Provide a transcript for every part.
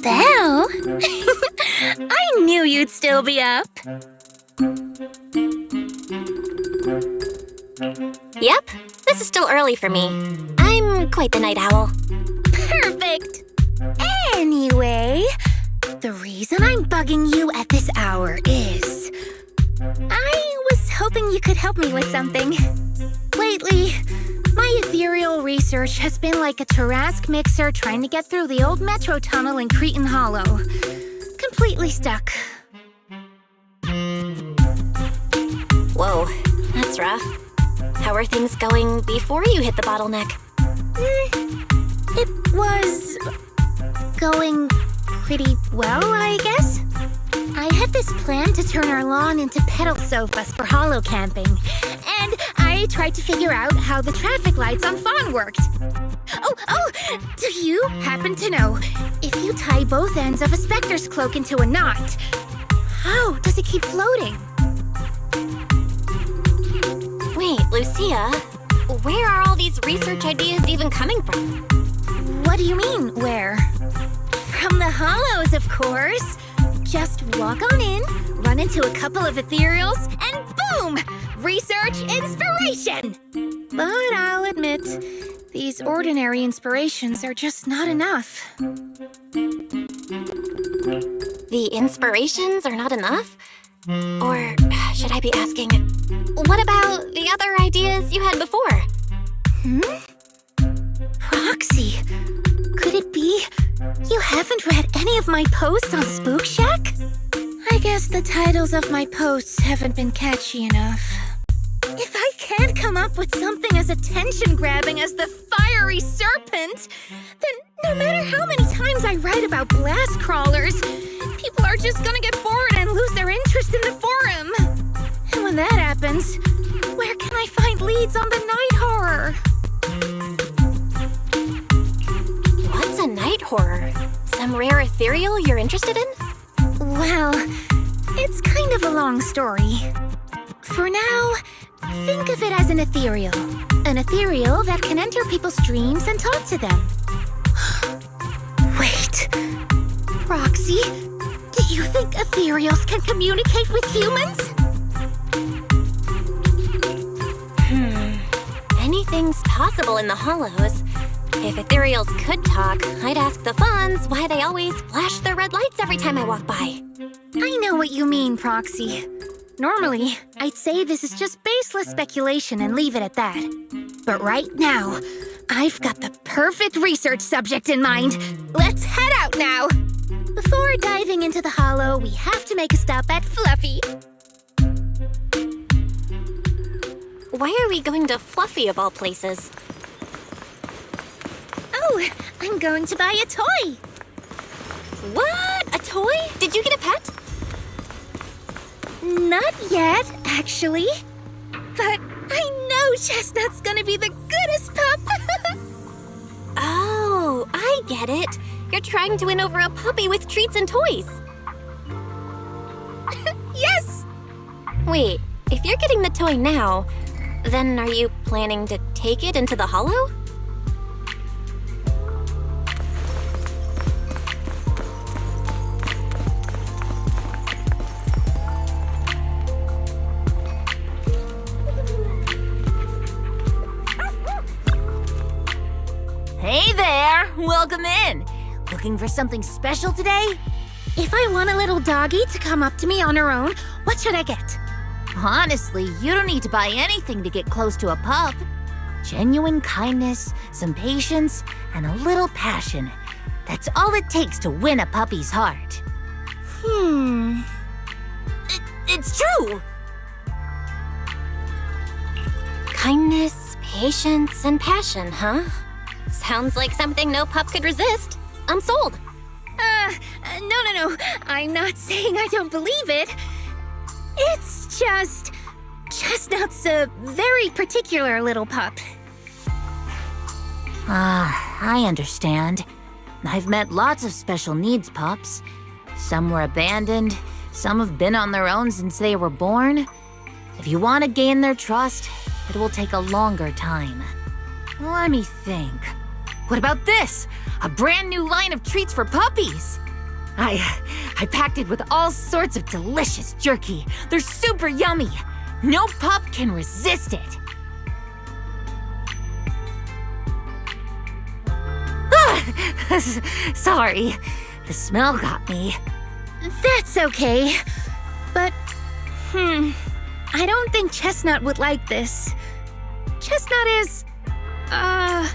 Belle? I knew you'd still be up. Yep, this is still early for me. I'm quite the night owl. Perfect. Anyway, the reason I'm bugging you at this hour is I was hoping you could help me with something. Lately, my ethereal research has been like a Tarrasque mixer trying to get through the old metro tunnel in Cretan Hollow. Completely stuck. Whoa, that's rough. How are things going before you hit the bottleneck? It was going pretty well, I guess. I had this plan to turn our lawn into pedal sofas for hollow camping, and I tried to figure out how the traffic lights on Fawn worked. Oh, do you happen to know if you tie both ends of a specter's cloak into a knot, how does it keep floating? Wait, Lucia, where are all these research ideas even coming from? What do you mean, where? From the hollows, of course. Just walk on in, run into a couple of ethereals, and boom! Research inspiration! But I'll admit, these ordinary inspirations are just not enough. The inspirations are not enough? Or should I be asking, what about the other ideas you had before? Proxy, could it be you haven't read any of my posts on Spook Shack? I guess the titles of my posts haven't been catchy enough. If I can't come up with something as attention-grabbing as the fiery serpent, then no matter how many times I write about blast crawlers, people are just gonna get bored and lose their interest in the forum. And when that happens, where can I find leads on the night horror? What's a night horror? Some rare ethereal you're interested in? Well, it's kind of a long story. For now, think of it as an ethereal. An ethereal that can enter people's dreams and talk to them. Wait, Roxy, do you think ethereals can communicate with humans? Anything's possible in the hollows. If ethereals could talk, I'd ask the Fawns why they always flash their red lights every time I walk by. I know what you mean, Proxy. Normally, I'd say this is just baseless speculation and leave it at that. But right now, I've got the perfect research subject in mind. Let's head out now! Before diving into the hollow, we have to make a stop at Fluffy. Why are we going to Fluffy of all places? Oh, I'm going to buy a toy! What? A toy? Did you get a pet? Not yet, actually. But I know Chestnut's gonna be the goodest pup! Oh, I get it. You're trying to win over a puppy with treats and toys. Yes! Wait, if you're getting the toy now, then are you planning to take it into the hollow? Hey there! Welcome in! Looking for something special today? If I want a little doggy to come up to me on her own, what should I get? Honestly, you don't need to buy anything to get close to a pup. Genuine kindness, some patience, and a little passion. That's all it takes to win a puppy's heart. It's true! Kindness, patience, and passion, huh? Sounds like something no pup could resist. I'm sold. No. I'm not saying I don't believe it. It's just... Chestnut's a very particular little pup. I understand. I've met lots of special needs pups. Some were abandoned, some have been on their own since they were born. If you want to gain their trust, it will take a longer time. Let me think. What about this? A brand new line of treats for puppies. I packed it with all sorts of delicious jerky. They're super yummy. No pup can resist it. Sorry, the smell got me. That's okay. But, I don't think Chestnut would like this. Chestnut is, a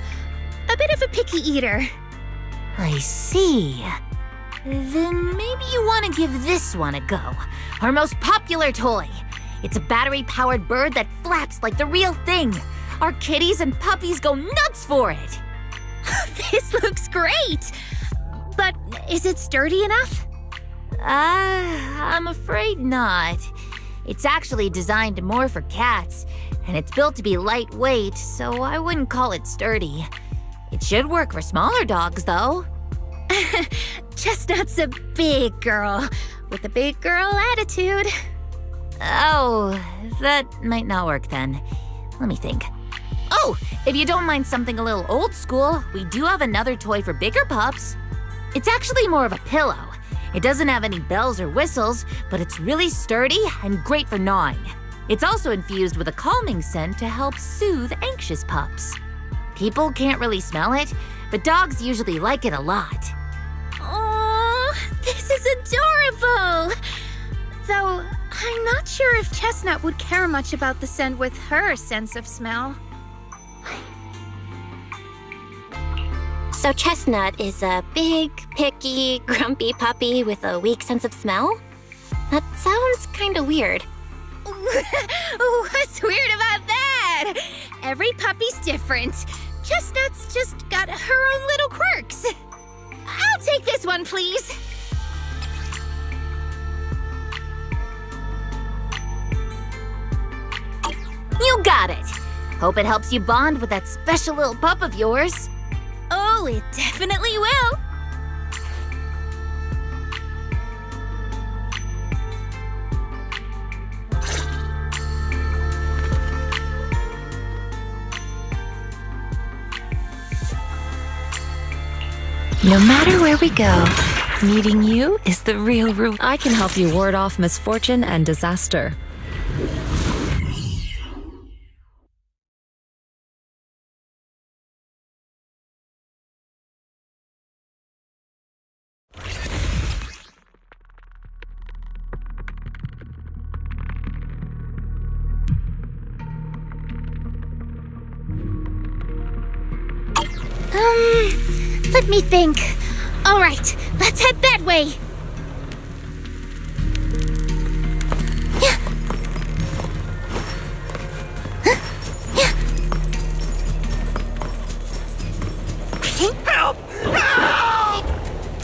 bit of a picky eater. I see. Then maybe you want to give this one a go. Our most popular toy. It's a battery-powered bird that flaps like the real thing. Our kitties and puppies go nuts for it. This looks great! But is it sturdy enough? I'm afraid not. It's actually designed more for cats, and it's built to be lightweight, so I wouldn't call it sturdy. It should work for smaller dogs, though. Chestnut's a big girl, with a big girl attitude. Oh, that might not work then. Let me think. Oh, if you don't mind something a little old school, we do have another toy for bigger pups. It's actually more of a pillow. It doesn't have any bells or whistles, but it's really sturdy and great for gnawing. It's also infused with a calming scent to help soothe anxious pups. People can't really smell it, but dogs usually like it a lot. Oh, this is adorable! Though, I'm not sure if Chestnut would care much about the scent with her sense of smell. So Chestnut is a big, picky, grumpy puppy with a weak sense of smell? That sounds kinda weird. What's weird about that? Every puppy's different. Chestnut's just got her own little quirks. I'll take this one, please. You got it! Hope it helps you bond with that special little pup of yours. Oh, it definitely will. No matter where we go, meeting you is the real reward. I can help you ward off misfortune and disaster. Let me think. All right, let's head that way. Yeah. Help! Help!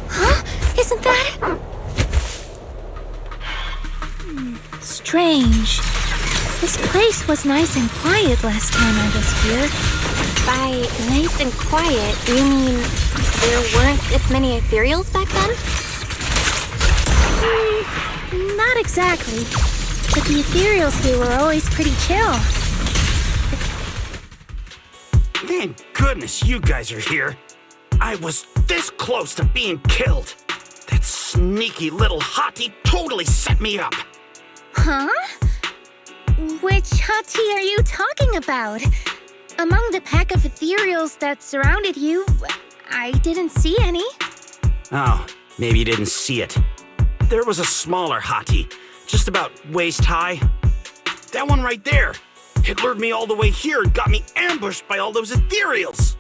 Huh? Isn't that... Strange. This place was nice and quiet last time I was here. By nice and quiet, you mean there weren't as many ethereals back then? Not exactly. But the ethereals here were always pretty chill. Thank goodness you guys are here. I was this close to being killed. That sneaky little hottie totally set me up. Huh? Which hottie are you talking about? Among the pack of ethereals that surrounded you, I didn't see any. Oh, maybe you didn't see it. There was a smaller hottie, just about waist high. That one right there. It lured me all the way here and got me ambushed by all those ethereals.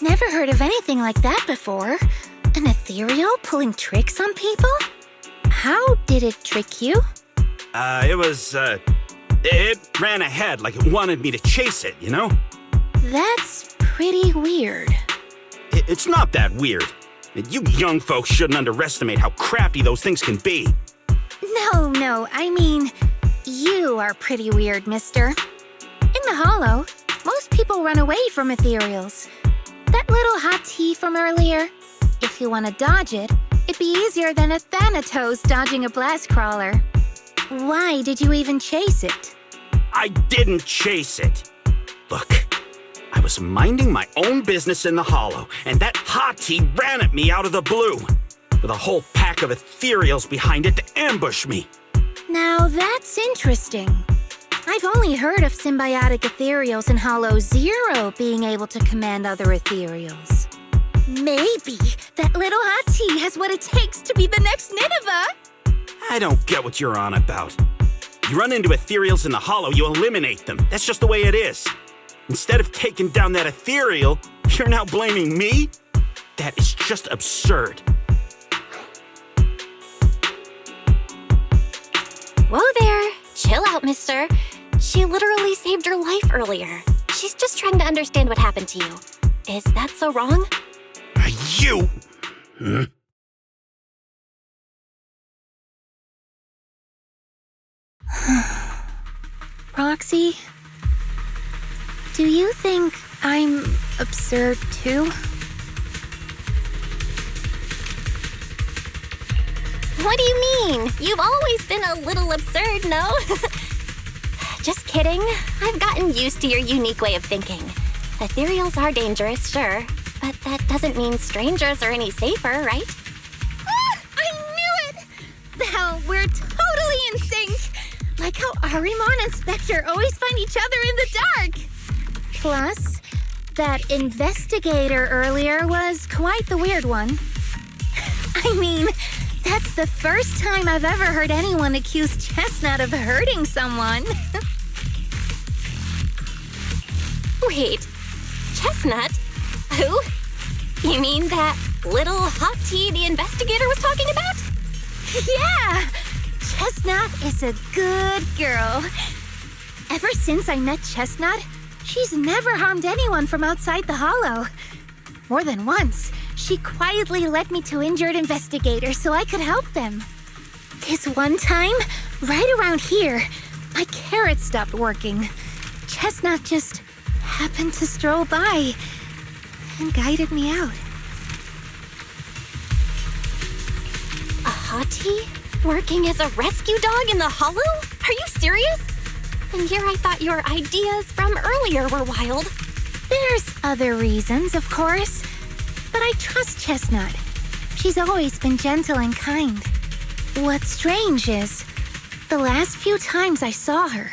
Never heard of anything like that before. An ethereal pulling tricks on people? How did it trick you? It ran ahead like it wanted me to chase it, you know? That's pretty weird. It's not that weird. You young folks shouldn't underestimate how crafty those things can be. No, I mean, you are pretty weird, mister. In the Hollow, most people run away from ethereals. That little hottie from earlier, if you want to dodge it, it'd be easier than a Thanatos dodging a blast crawler. Why did you even chase it? I didn't chase it. Look, I was minding my own business in the hollow, and that hottie ran at me out of the blue, with a whole pack of ethereals behind it to ambush me. Now that's interesting. I've only heard of symbiotic ethereals in Hollow Zero being able to command other ethereals. Maybe that little hottie has what it takes to be the next Nineveh. I don't get what you're on about. You run into ethereals in the hollow, you eliminate them. That's just the way it is. Instead of taking down that ethereal, you're now blaming me? That is just absurd. Whoa there. Chill out, mister. She literally saved your life earlier. She's just trying to understand what happened to you. Is that so wrong? You! Roxy, do you think I'm absurd too? What do you mean? You've always been a little absurd, no? Just kidding. I've gotten used to your unique way of thinking. Ethereals are dangerous, sure, but that doesn't mean strangers are any safer, right? Ah, I knew it! Now we're totally in sync! Like how Arimon and Spectre always find each other in the dark! Plus, that investigator earlier was quite the weird one. I mean, that's the first time I've ever heard anyone accuse Chestnut of hurting someone. Wait, Chestnut? Who? You mean that little hottie the investigator was talking about? Yeah! Chestnut is a good girl. Ever since I met Chestnut, she's never harmed anyone from outside the hollow. More than once, she quietly led me to injured investigators so I could help them. This one time, right around here, my carrot stopped working. Chestnut just happened to stroll by and guided me out. A hottie? Working as a rescue dog in the hollow? Are you serious? And here I thought your ideas from earlier were wild. There's other reasons, of course. But I trust Chestnut. She's always been gentle and kind. What's strange is, the last few times I saw her,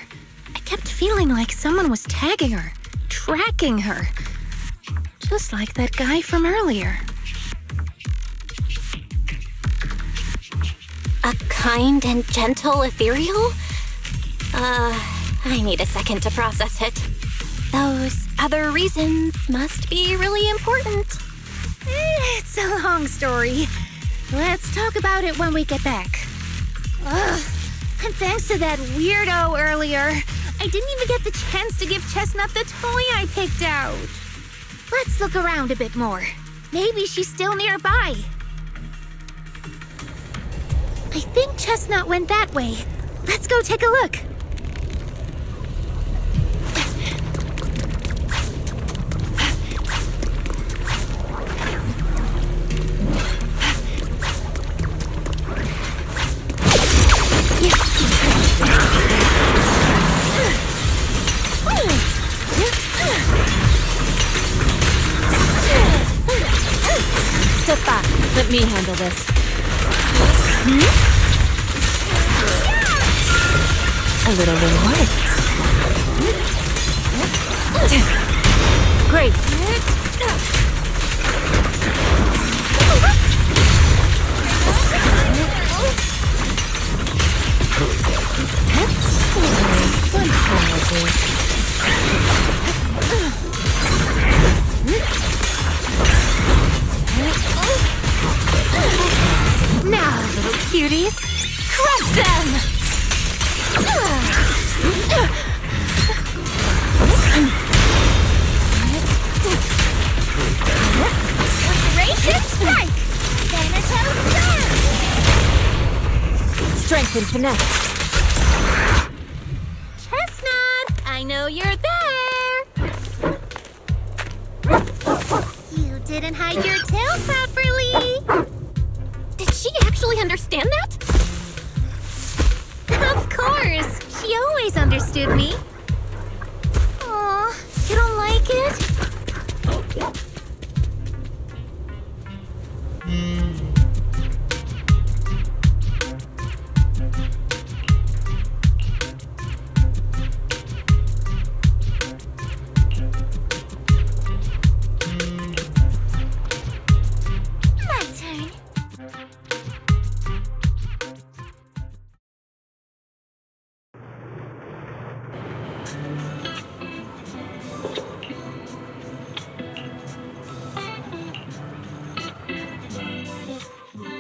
I kept feeling like someone was tagging her, tracking her. Just like that guy from earlier. A kind and gentle ethereal? I need a second to process it. Those other reasons must be really important. It's a long story. Let's talk about it when we get back. Ugh. And thanks to that weirdo earlier, I didn't even get the chance to give Chestnut the toy I picked out. Let's look around a bit more. Maybe she's still nearby. I think Chestnut went that way. Let's go take a look. Step back. Let me handle this. A little reward. Great. Now, little cuties, crush them! Gracious strike! Thanatos Dark! Strength and finesse. Chestnut, I know you're there! You didn't hide your tail properly! Did she actually understand that? Of course! She always understood me. Aw, you don't like it?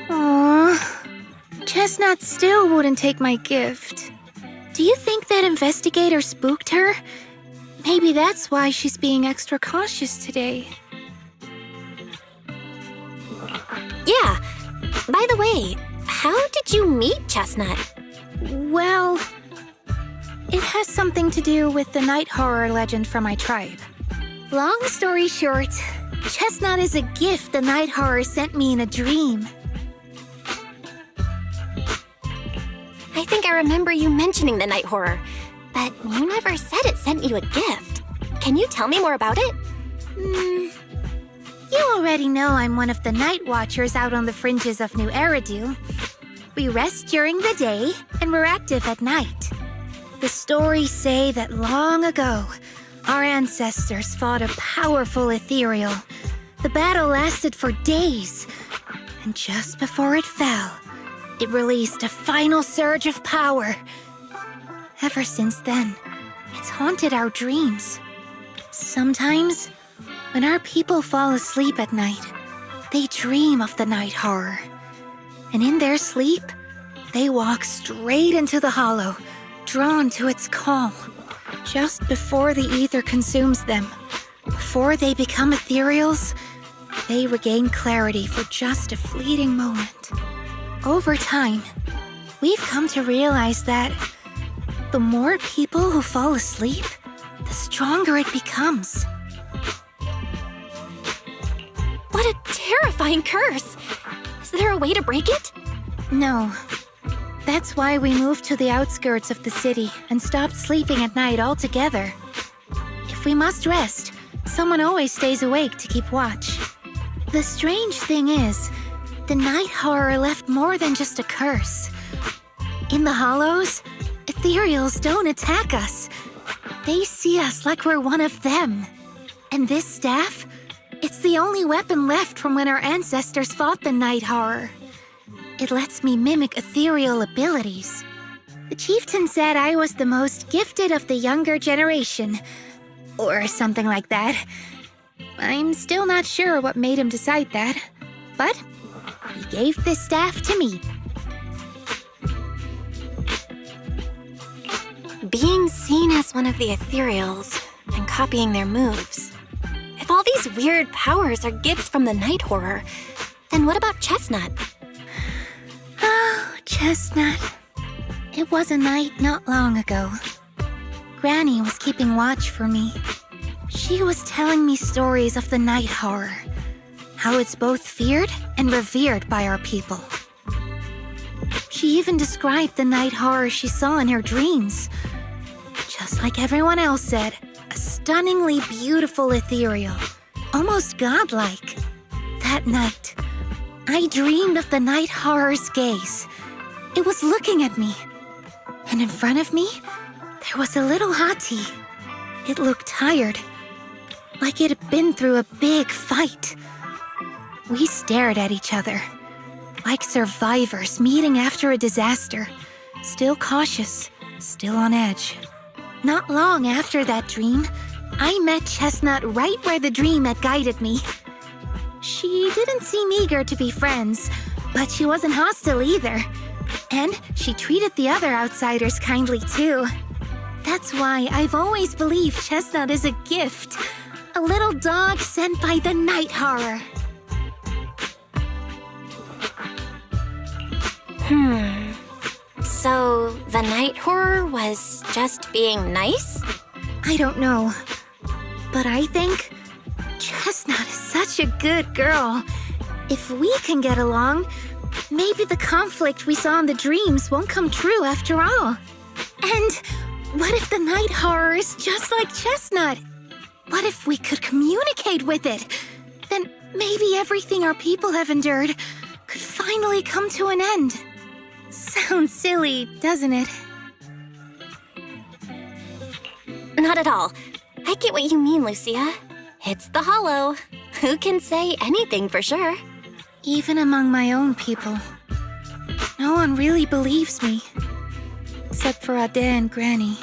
Aww. Chestnut still wouldn't take my gift. Do you think that investigator spooked her? Maybe that's why she's being extra cautious today. Yeah. By the way, how did you meet Chestnut? Well, it has something to do with the night horror legend from my tribe. Long story short, Chestnut is a gift the night horror sent me in a dream. I think I remember you mentioning the night horror, but you never said it sent you a gift. Can you tell me more about it? You already know I'm one of the night watchers out on the fringes of New Eridu. We rest during the day, and we're active at night. The stories say that long ago, our ancestors fought a powerful ethereal. The battle lasted for days, and just before it fell, it released a final surge of power. Ever since then, it's haunted our dreams. Sometimes, when our people fall asleep at night, they dream of the night horror. And in their sleep, they walk straight into the hollow, drawn to its call. Just before the ether consumes them, before they become ethereals, they regain clarity for just a fleeting moment. Over time, we've come to realize that the more people who fall asleep, the stronger it becomes. What a terrifying curse! Is there a way to break it? No. That's why we moved to the outskirts of the city and stopped sleeping at night altogether. If we must rest, someone always stays awake to keep watch. The strange thing is, the night horror left more than just a curse. In the hollows, ethereals don't attack us. They see us like we're one of them. And this staff, it's the only weapon left from when our ancestors fought the night horror. It lets me mimic ethereal abilities. The chieftain said I was the most gifted of the younger generation, or something like that. I'm still not sure what made him decide that, but he gave this staff to me. Being seen as one of the ethereals and copying their moves. If all these weird powers are gifts from the night horror, then what about Chestnut? Oh, Chestnut. It was a night not long ago. Granny was keeping watch for me. She was telling me stories of the night horror, how it's both feared and revered by our people. She even described the night horror she saw in her dreams. Just like everyone else said, a stunningly beautiful ethereal, almost godlike. That night, I dreamed of the night horror's gaze. It was looking at me. And in front of me, there was a little hottie. It looked tired, like it had been through a big fight. We stared at each other, like survivors meeting after a disaster, still cautious, still on edge. Not long after that dream, I met Chestnut right where the dream had guided me. She didn't seem eager to be friends, but she wasn't hostile either. And she treated the other outsiders kindly too. That's why I've always believed Chestnut is a gift. A little dog sent by the night horror. So, the night horror was just being nice? I don't know. But I think Chestnut is such a good girl. If we can get along, maybe the conflict we saw in the dreams won't come true after all. And what if the night horror is just like Chestnut? What if we could communicate with it? Then maybe everything our people have endured could finally come to an end. Sounds silly, doesn't it? Not at all. I get what you mean, Lucia. It's the hollow. Who can say anything for sure? Even among my own people, no one really believes me. Except for Ade and Granny.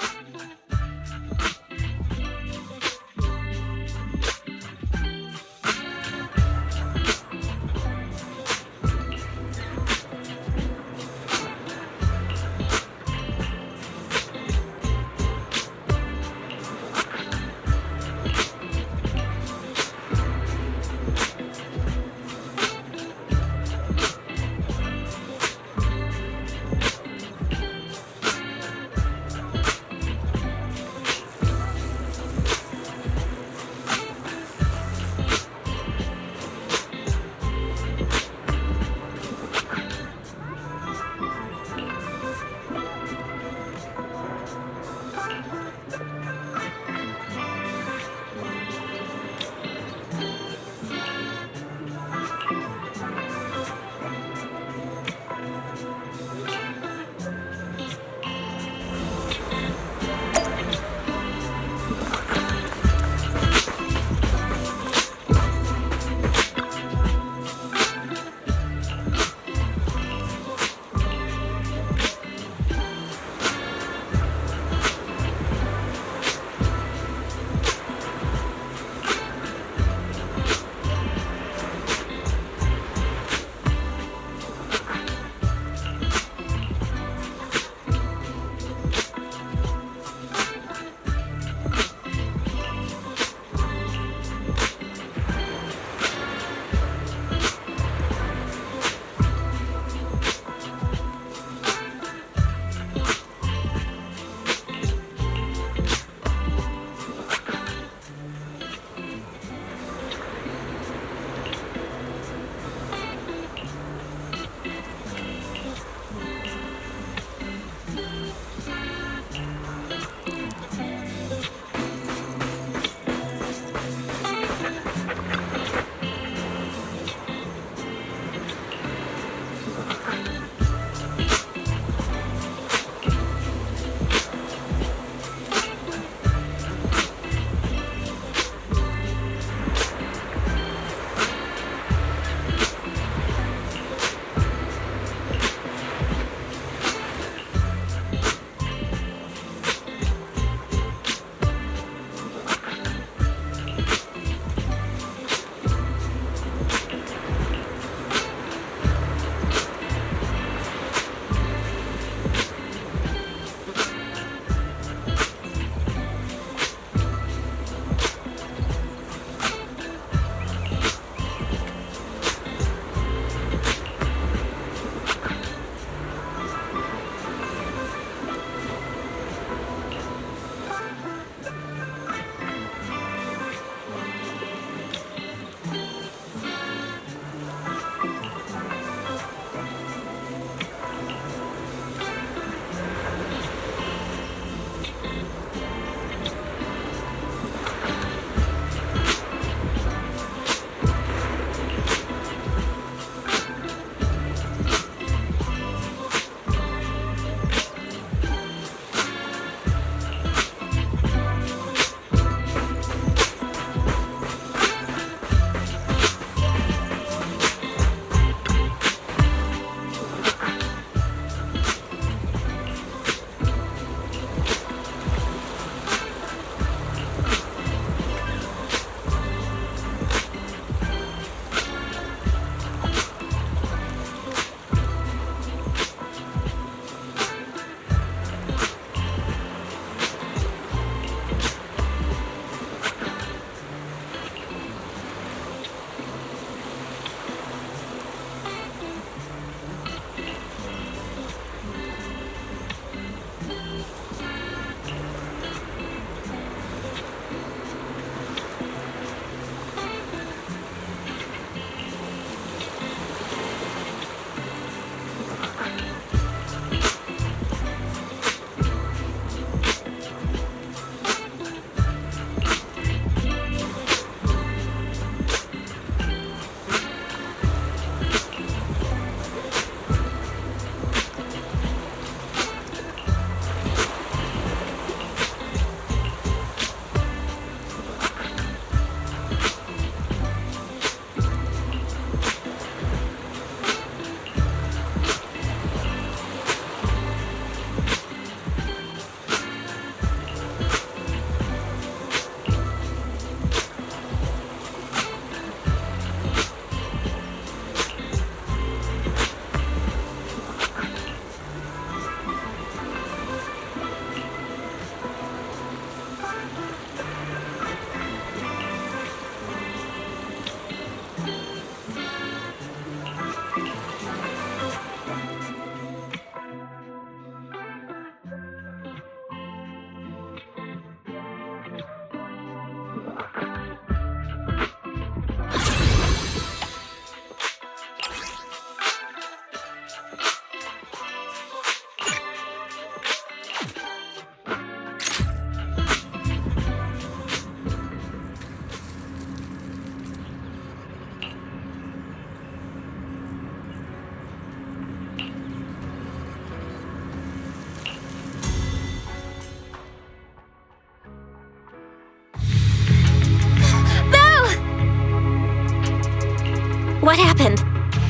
What happened?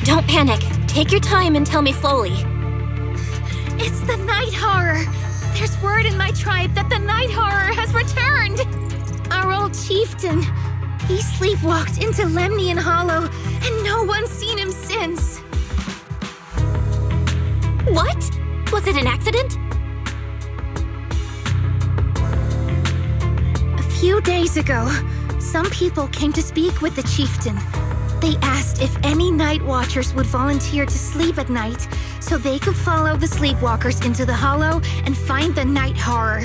Don't panic. Take your time and tell me slowly. It's the Night Horror! There's word in my tribe that the Night Horror has returned! Our old chieftain. He sleepwalked into Lemnian Hollow, and no one's seen him since. What? Was it an accident? A few days ago, some people came to speak with the chieftain. They asked if any night watchers would volunteer to sleep at night so they could follow the sleepwalkers into the hollow and find the Night Horror.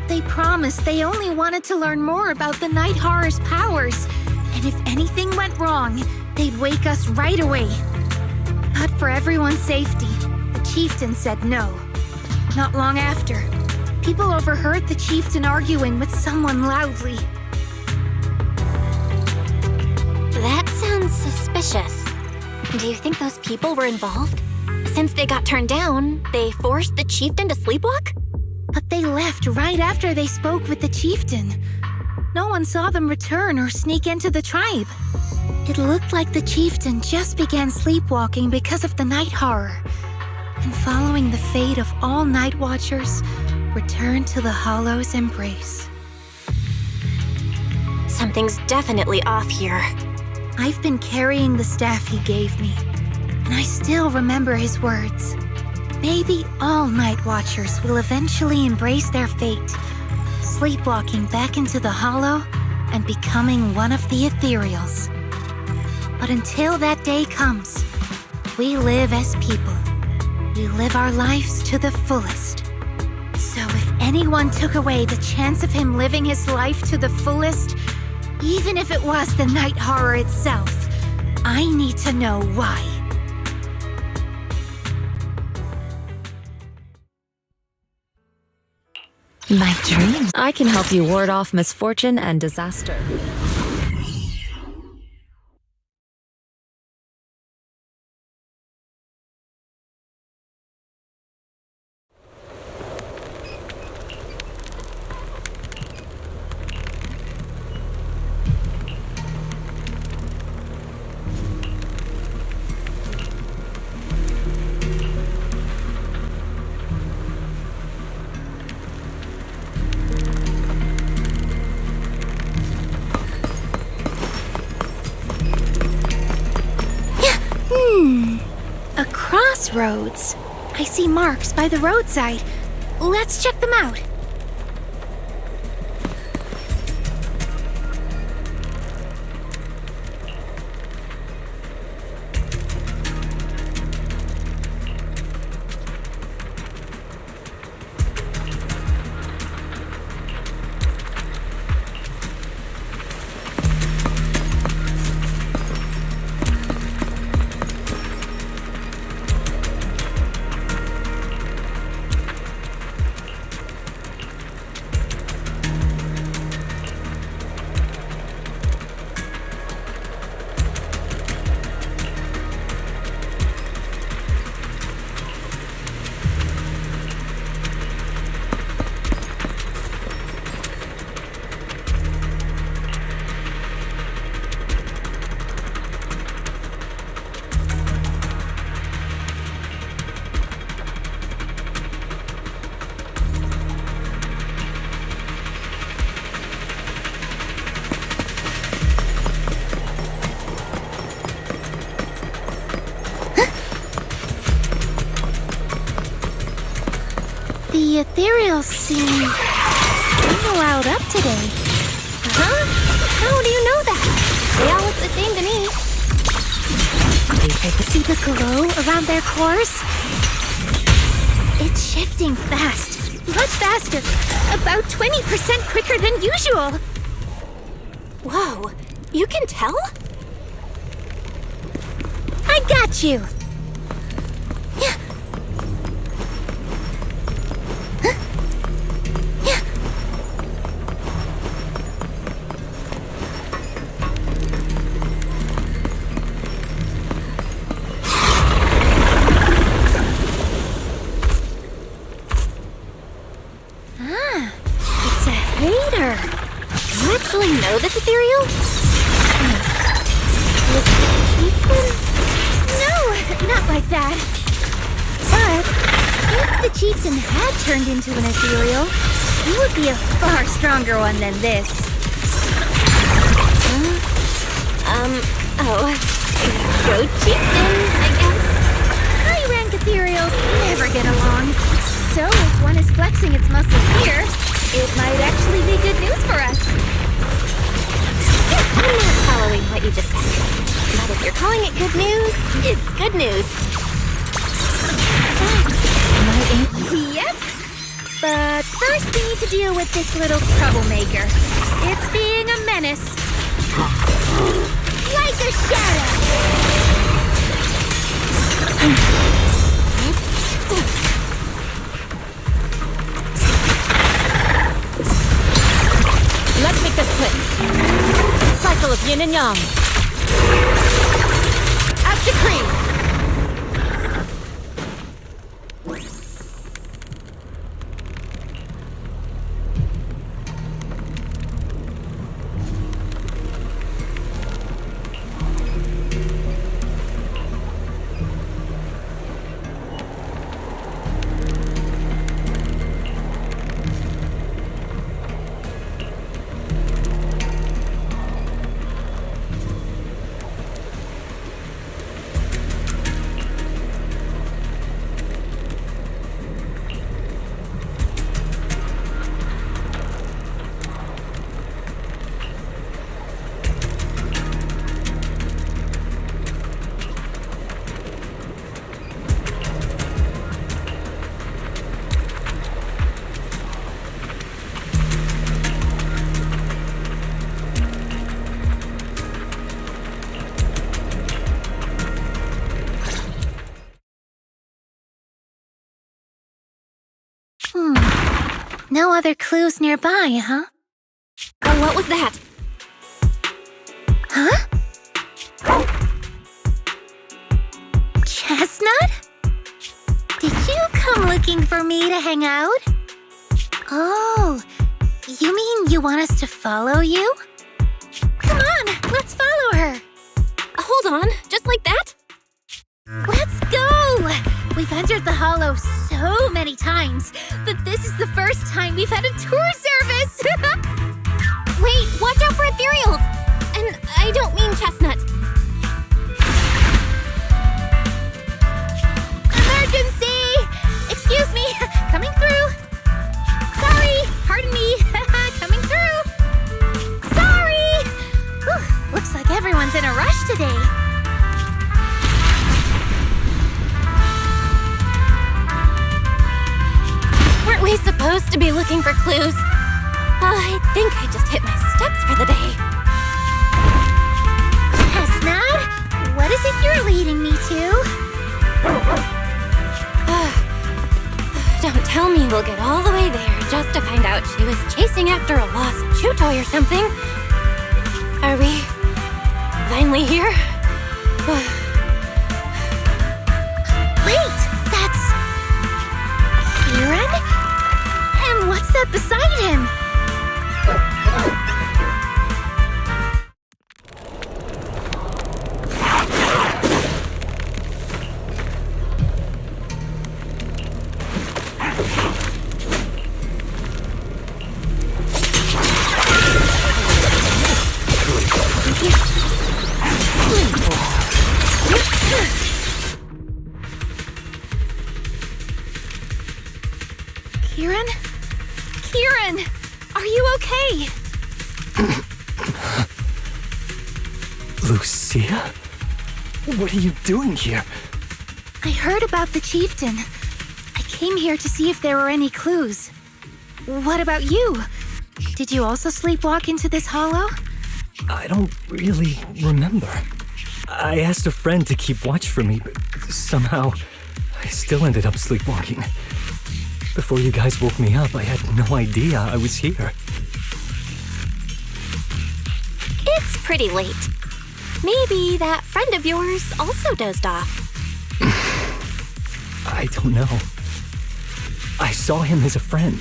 They promised they only wanted to learn more about the Night Horror's powers, and if anything went wrong, they'd wake us right away. But for everyone's safety, the chieftain said no. Not long after, people overheard the chieftain arguing with someone loudly. That sounds suspicious. Do you think those people were involved? Since they got turned down, they forced the chieftain to sleepwalk? But they left right after they spoke with the chieftain. No one saw them return or sneak into the tribe. It looked like the chieftain just began sleepwalking because of the Night Horror, and following the fate of all night watchers, returned to the Hollow's embrace. Something's definitely off here. I've been carrying the staff he gave me, and I still remember his words. Maybe all night watchers will eventually embrace their fate, sleepwalking back into the hollow and becoming one of the ethereals. But until that day comes, we live as people. We live our lives to the fullest. So if anyone took away the chance of him living his life to the fullest, even if it was the Night Horror itself, I need to know why. My dreams. I can help you ward off misfortune and disaster. A crossroads. I see marks by the roadside. Let's check them out. The ethereals seem wild up today. Huh? How do you know that? They all look the same to me. See the glow around their cores? It's shifting fast. Much faster. About 20% quicker than usual. Whoa, you can tell? I got you. You actually know this ethereal? Keep No, not like that. But if the chieftain had turned into an ethereal, he would be a far stronger one than this. Go chieftain, I guess. High-rank ethereals never get along. So if one is flexing its muscle here, it might actually be good news for us. I'm not following what you just said. But if you're calling it good news, it's good news. Yep. But first we need to deal with this little troublemaker. It's being a menace. Like a shadow! Let's make this quick. Cycle of yin and yang. Out decree. No other clues nearby, huh? Oh, what was that? Huh? Chestnut? Did you come looking for me to hang out? Oh, you mean you want us to follow you? Come on, let's follow her. Hold on, just like that? Let's go! We've entered the hollow so many times, but this is the first time we've had a tour service! Wait, watch out for ethereals! And I don't mean chestnut. Emergency! Excuse me, coming through. Sorry, pardon me, coming through. Sorry! Whew, looks like everyone's in a rush today. Weren't we supposed to be looking for clues? I think I just hit my steps for the day. Chestnut, what is it you're leading me to? Don't tell me we'll get all the way there just to find out she was chasing after a lost chew toy or something. Are we finally here? Wait, that's... Kieran? And what's that beside him? Kieran? Kieran! Are you okay? Lucia? What are you doing here? I heard about the chieftain. I came here to see if there were any clues. What about you? Did you also sleepwalk into this hollow? I don't really remember. I asked a friend to keep watch for me, but somehow I still ended up sleepwalking. Before you guys woke me up, I had no idea I was here. It's pretty late. Maybe that friend of yours also dozed off. I don't know. I saw him as a friend.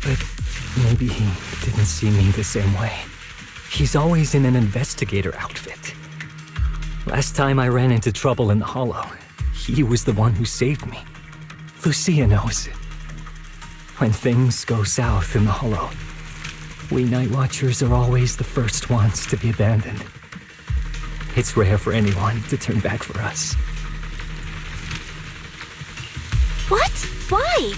But maybe he didn't see me the same way. He's always in an investigator outfit. Last time I ran into trouble in the Hollow, he was the one who saved me. Lucia knows. When things go south in the Hollow, we Night Watchers are always the first ones to be abandoned. It's rare for anyone to turn back for us. What? Why?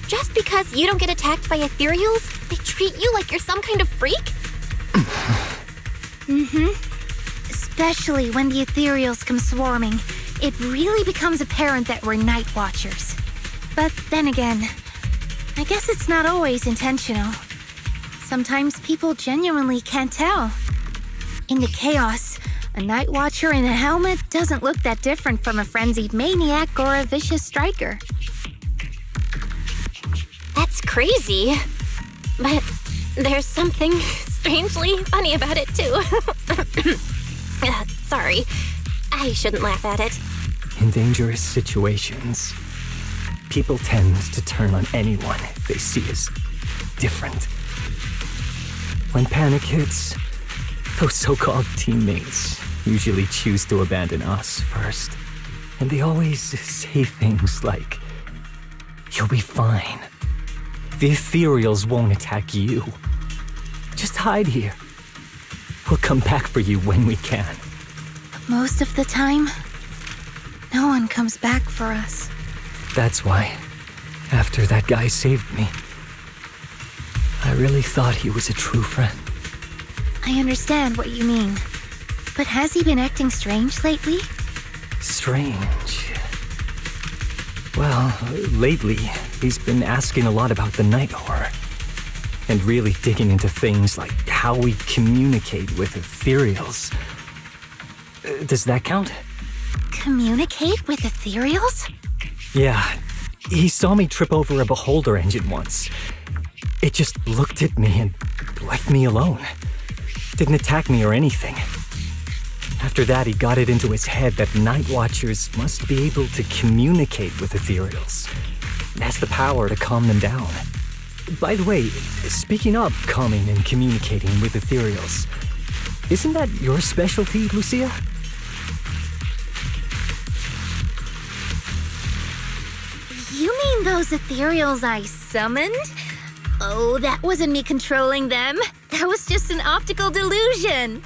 Just because you don't get attacked by ethereals, they treat you like you're some kind of freak? Especially when the ethereals come swarming, it really becomes apparent that we're Night Watchers. But then again, I guess it's not always intentional. Sometimes people genuinely can't tell. In the chaos, a Night Watcher in a helmet doesn't look that different from a frenzied maniac or a vicious striker. That's crazy. But there's something strangely funny about it, too. Sorry. I shouldn't laugh at it. In dangerous situations, people tend to turn on anyone they see as different. When panic hits, those so-called teammates usually choose to abandon us first. And they always say things like, "You'll be fine. The ethereals won't attack you. Just hide here. We'll come back for you when we can." Most of the time, no one comes back for us. That's why, after that guy saved me, I really thought he was a true friend. I understand what you mean. But has he been acting strange lately? Strange. Well, lately, he's been asking a lot about the night horror. And really digging into things like how we communicate with ethereals. Does that count? Communicate with ethereals? Yeah, he saw me trip over a beholder engine once. It just looked at me and left me alone. Didn't attack me or anything. After that, he got it into his head that Night Watchers must be able to communicate with ethereals. It has the power to calm them down. By the way, speaking of calming and communicating with ethereals, isn't that your specialty, Lucia? You mean those ethereals I summoned? Oh, that wasn't me controlling them. That was just an optical delusion.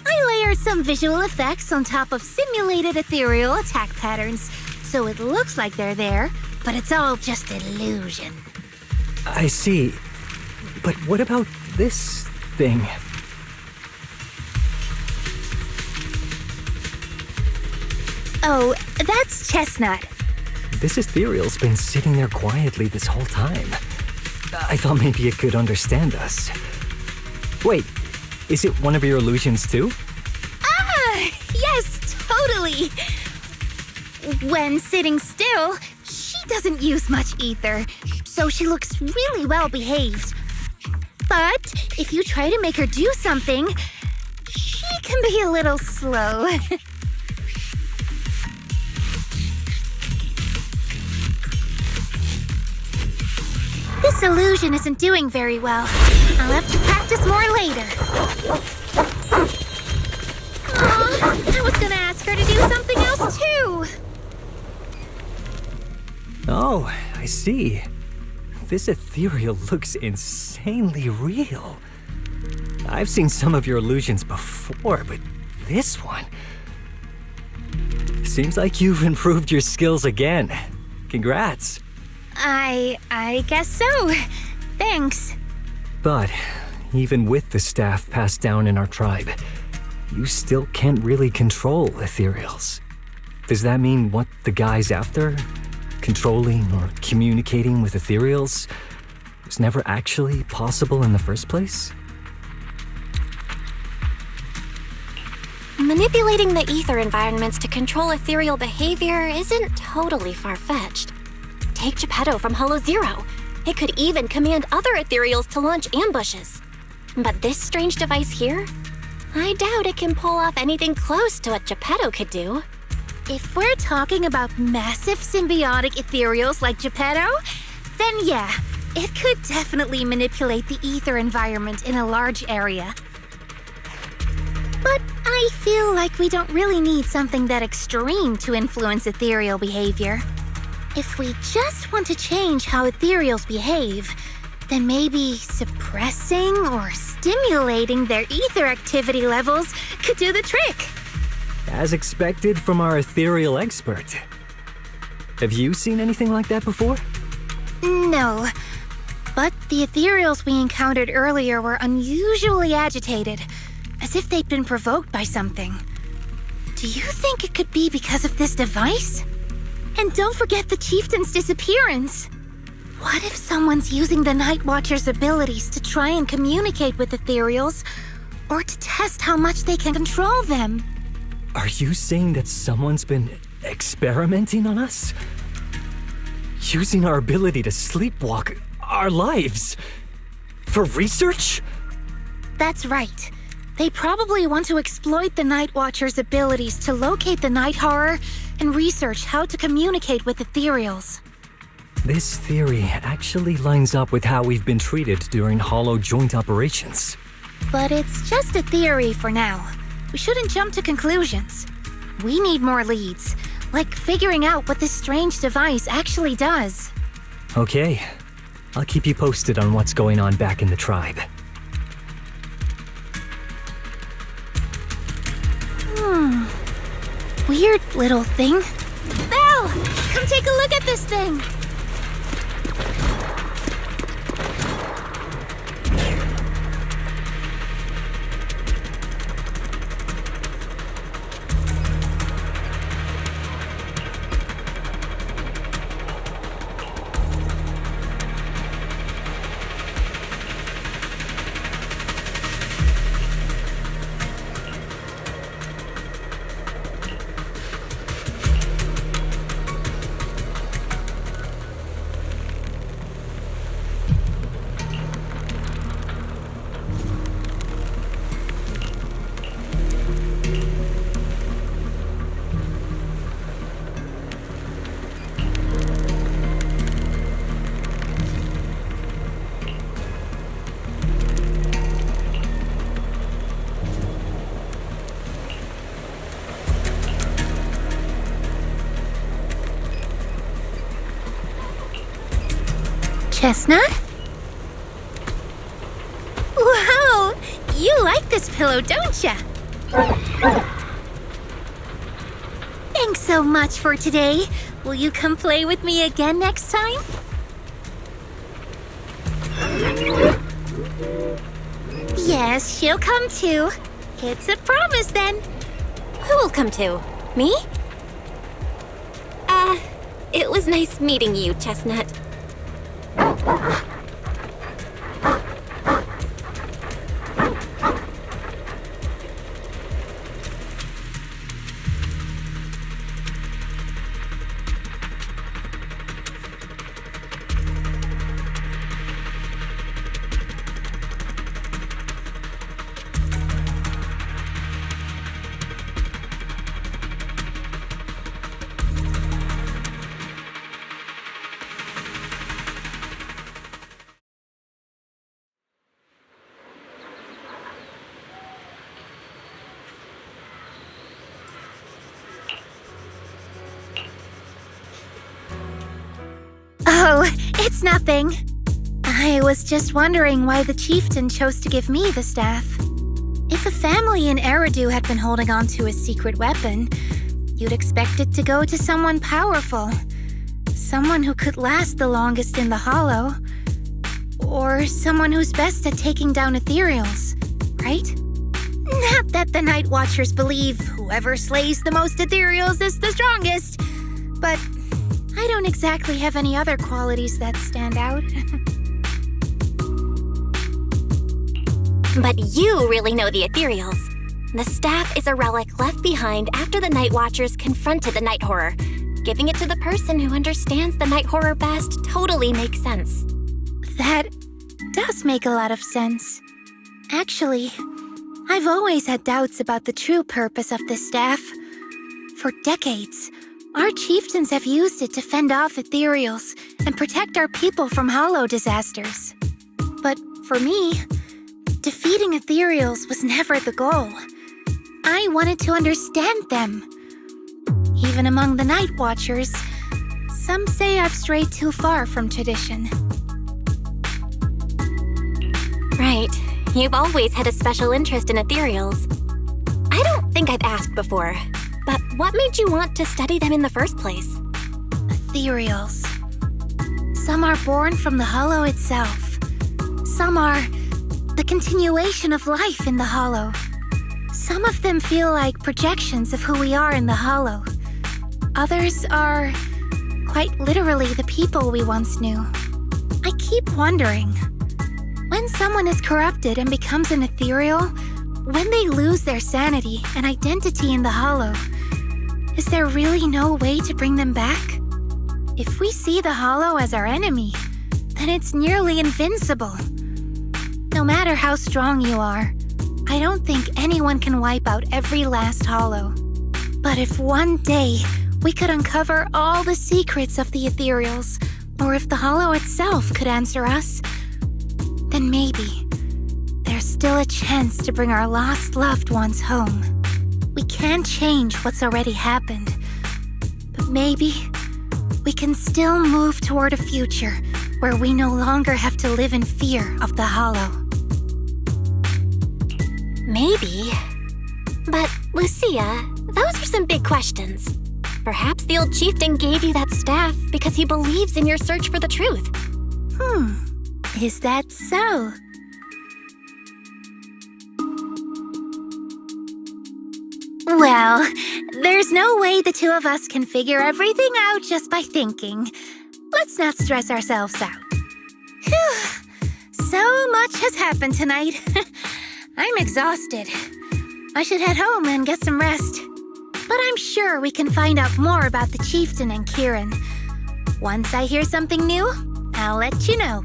I layered some visual effects on top of simulated ethereal attack patterns, so it looks like they're there, but it's all just illusion. I see. But what about this thing? Oh, that's Chestnut. This ethereal's been sitting there quietly this whole time. I thought maybe it could understand us. Wait, is it one of your illusions too? Ah, yes, totally. When sitting still, she doesn't use much ether, so she looks really well behaved. But if you try to make her do something, she can be a little slow. This illusion isn't doing very well. I'll have to practice more later. Aw, I was gonna ask her to do something else too. Oh, I see. This ethereal looks insanely real. I've seen some of your illusions before, but this one... Seems like you've improved your skills again. Congrats. I guess so. Thanks. But even with the staff passed down in our tribe, you still can't really control ethereals. Does that mean what the guy's after? Controlling or communicating with ethereals was never actually possible in the first place? Manipulating the ether environments to control ethereal behavior isn't totally far-fetched. Take Geppetto from Hollow Zero. It could even command other ethereals to launch ambushes. But this strange device here? I doubt it can pull off anything close to what Geppetto could do. If we're talking about massive symbiotic ethereals like Geppetto, then yeah, it could definitely manipulate the ether environment in a large area. But I I feel like we don't really need something that extreme to influence ethereal behavior. If we just want to change how ethereals behave, then maybe suppressing or stimulating their ether activity levels could do the trick. As expected from our ethereal expert. Have you seen anything like that before? No. But the ethereals we encountered earlier were unusually agitated, as if they'd been provoked by something. Do you think it could be because of this device? And don't forget the chieftain's disappearance. What if someone's using the Night Watcher's abilities to try and communicate with ethereals, or to test how much they can control them? Are you saying that someone's been experimenting on us? Using our ability to sleepwalk our lives? For research? That's right. They probably want to exploit the Night Watcher's abilities to locate the night horror and research how to communicate with ethereals. This theory actually lines up with how we've been treated during Hollow joint operations. But it's just a theory for now. We shouldn't jump to conclusions. We need more leads, like figuring out what this strange device actually does. Okay. I'll keep you posted on what's going on back in the tribe. Weird little thing. Belle! Come take a look at this thing! Chestnut? Wow! You like this pillow, don't ya? Thanks so much for today. Will you come play with me again next time? Yes, she'll come too. It's a promise then. Who will come to? Me? It was nice meeting you, Chestnut. Oh, it's nothing. I was just wondering why the chieftain chose to give me the staff. If a family in Eridu had been holding on to a secret weapon, you'd expect it to go to someone powerful. Someone who could last the longest in the Hollow. Or someone who's best at taking down ethereals, right? Not that the Night Watchers believe whoever slays the most ethereals is the strongest, but I don't exactly have any other qualities that stand out. But you really know the ethereals. The staff is a relic left behind after the Night Watchers confronted the night horror. Giving it to the person who understands the night horror best totally makes sense. That does make a lot of sense. Actually, I've always had doubts about the true purpose of this staff. For decades, our chieftains have used it to fend off ethereals and protect our people from hollow disasters. But for me, defeating ethereals was never the goal. I wanted to understand them. Even among the Night Watchers, some say I've strayed too far from tradition. Right. You've always had a special interest in ethereals. I don't think I've asked before, but what made you want to study them in the first place? Ethereals. Some are born from the hollow itself. Some are the continuation of life in the hollow. Some of them feel like projections of who we are in the hollow. Others are quite literally the people we once knew. I keep wondering, when someone is corrupted and becomes an ethereal, when they lose their sanity and identity in the hollow, is there really no way to bring them back? If we see the hollow as our enemy, then it's nearly invincible. No matter how strong you are, I don't think anyone can wipe out every last hollow. But if one day we could uncover all the secrets of the ethereals, or if the hollow itself could answer us, then maybe there's still a chance to bring our lost loved ones home. We can't change what's already happened, but maybe we can still move toward a future where we no longer have to live in fear of the hollow. Maybe. But, Lucia, those are some big questions. Perhaps the old chieftain gave you that staff because he believes in your search for the truth. Is that so? Well, there's no way the two of us can figure everything out just by thinking. Let's not stress ourselves out. Phew. So much has happened tonight. I'm exhausted. I should head home and get some rest. But I'm sure we can find out more about the chieftain and Kieran. Once I hear something new, I'll let you know.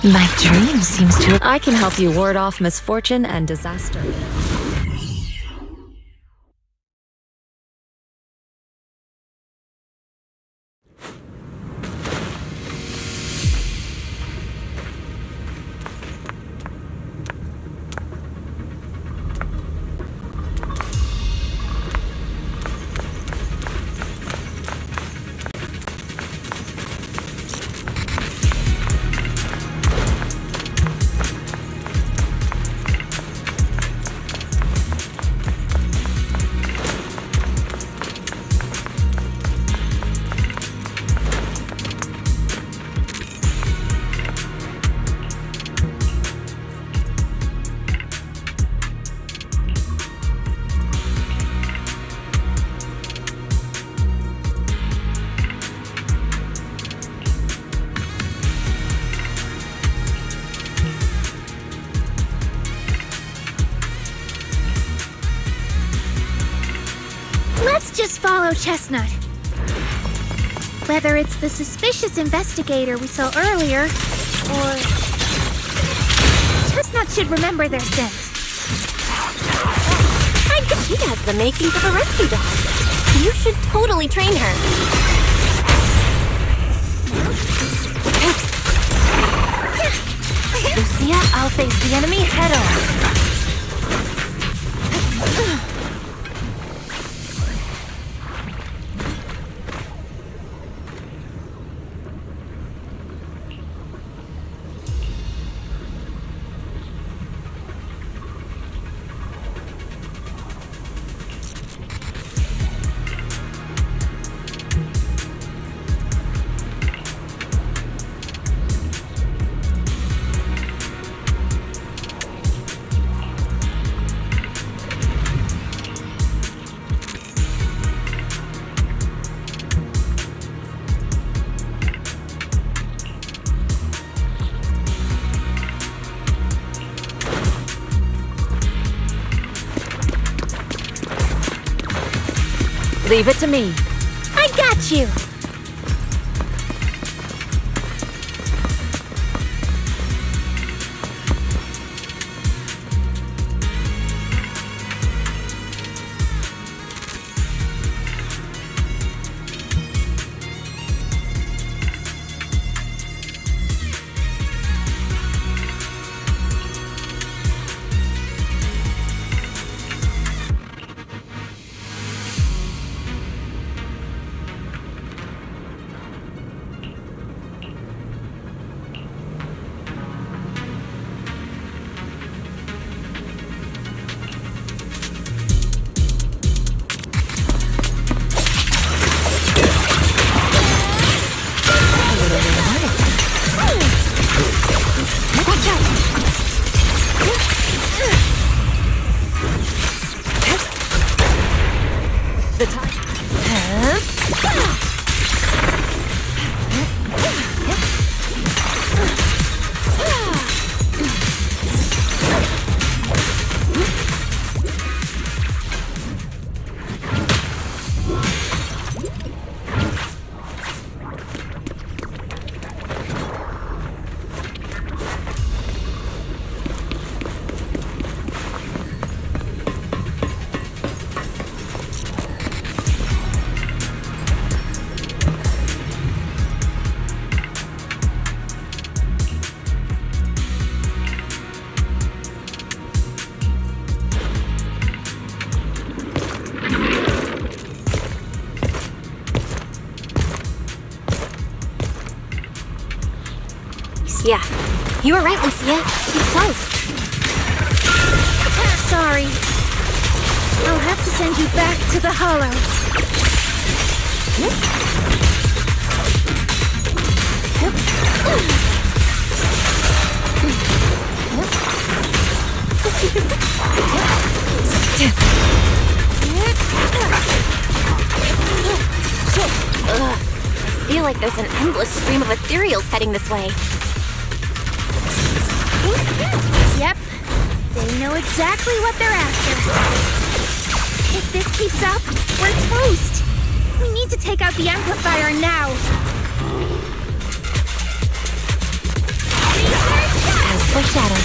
My dream seems to... I can help you ward off misfortune and disaster. Let's just follow Chestnut. Whether it's the suspicious investigator we saw earlier, or chestnut should remember their scent. I guess she has the makings of a rescue dog. You should totally train her. Lucia, I'll face the enemy head on. Leave it to me. I got you! The time. Yeah, you were right, Lucia. He's close. Sorry. I'll have to send you back to the hollow. I feel like there's an endless stream of ethereals heading this way. Yep. They know exactly what they're after. If this keeps up, we're toast. We need to take out the amplifier now. As foreshadowed.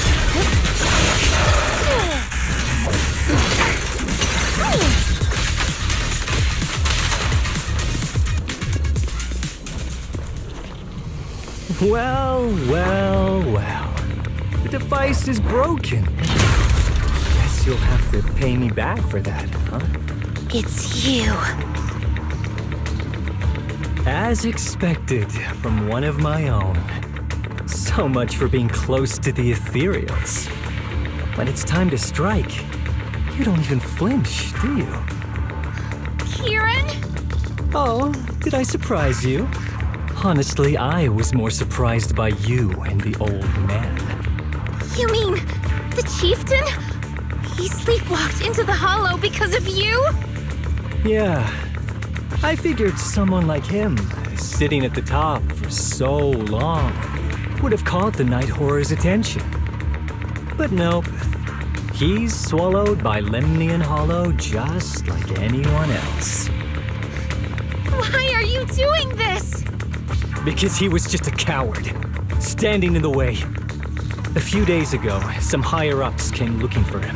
Well, well, well. The device is broken. Guess you'll have to pay me back for that, huh? It's you. As expected from one of my own. So much for being close to the ethereals. When it's time to strike, you don't even flinch, do you? Kieran? Oh, did I surprise you? Honestly, I was more surprised by you and the old man. You mean the chieftain? He sleepwalked into the hollow because of you? Yeah. I figured someone like him, sitting at the top for so long, would have caught the Night Horror's attention. But nope. He's swallowed by Lemnian Hollow just like anyone else. Why are you doing this? Because he was just a coward, standing in the way. A few days ago, some higher-ups came looking for him.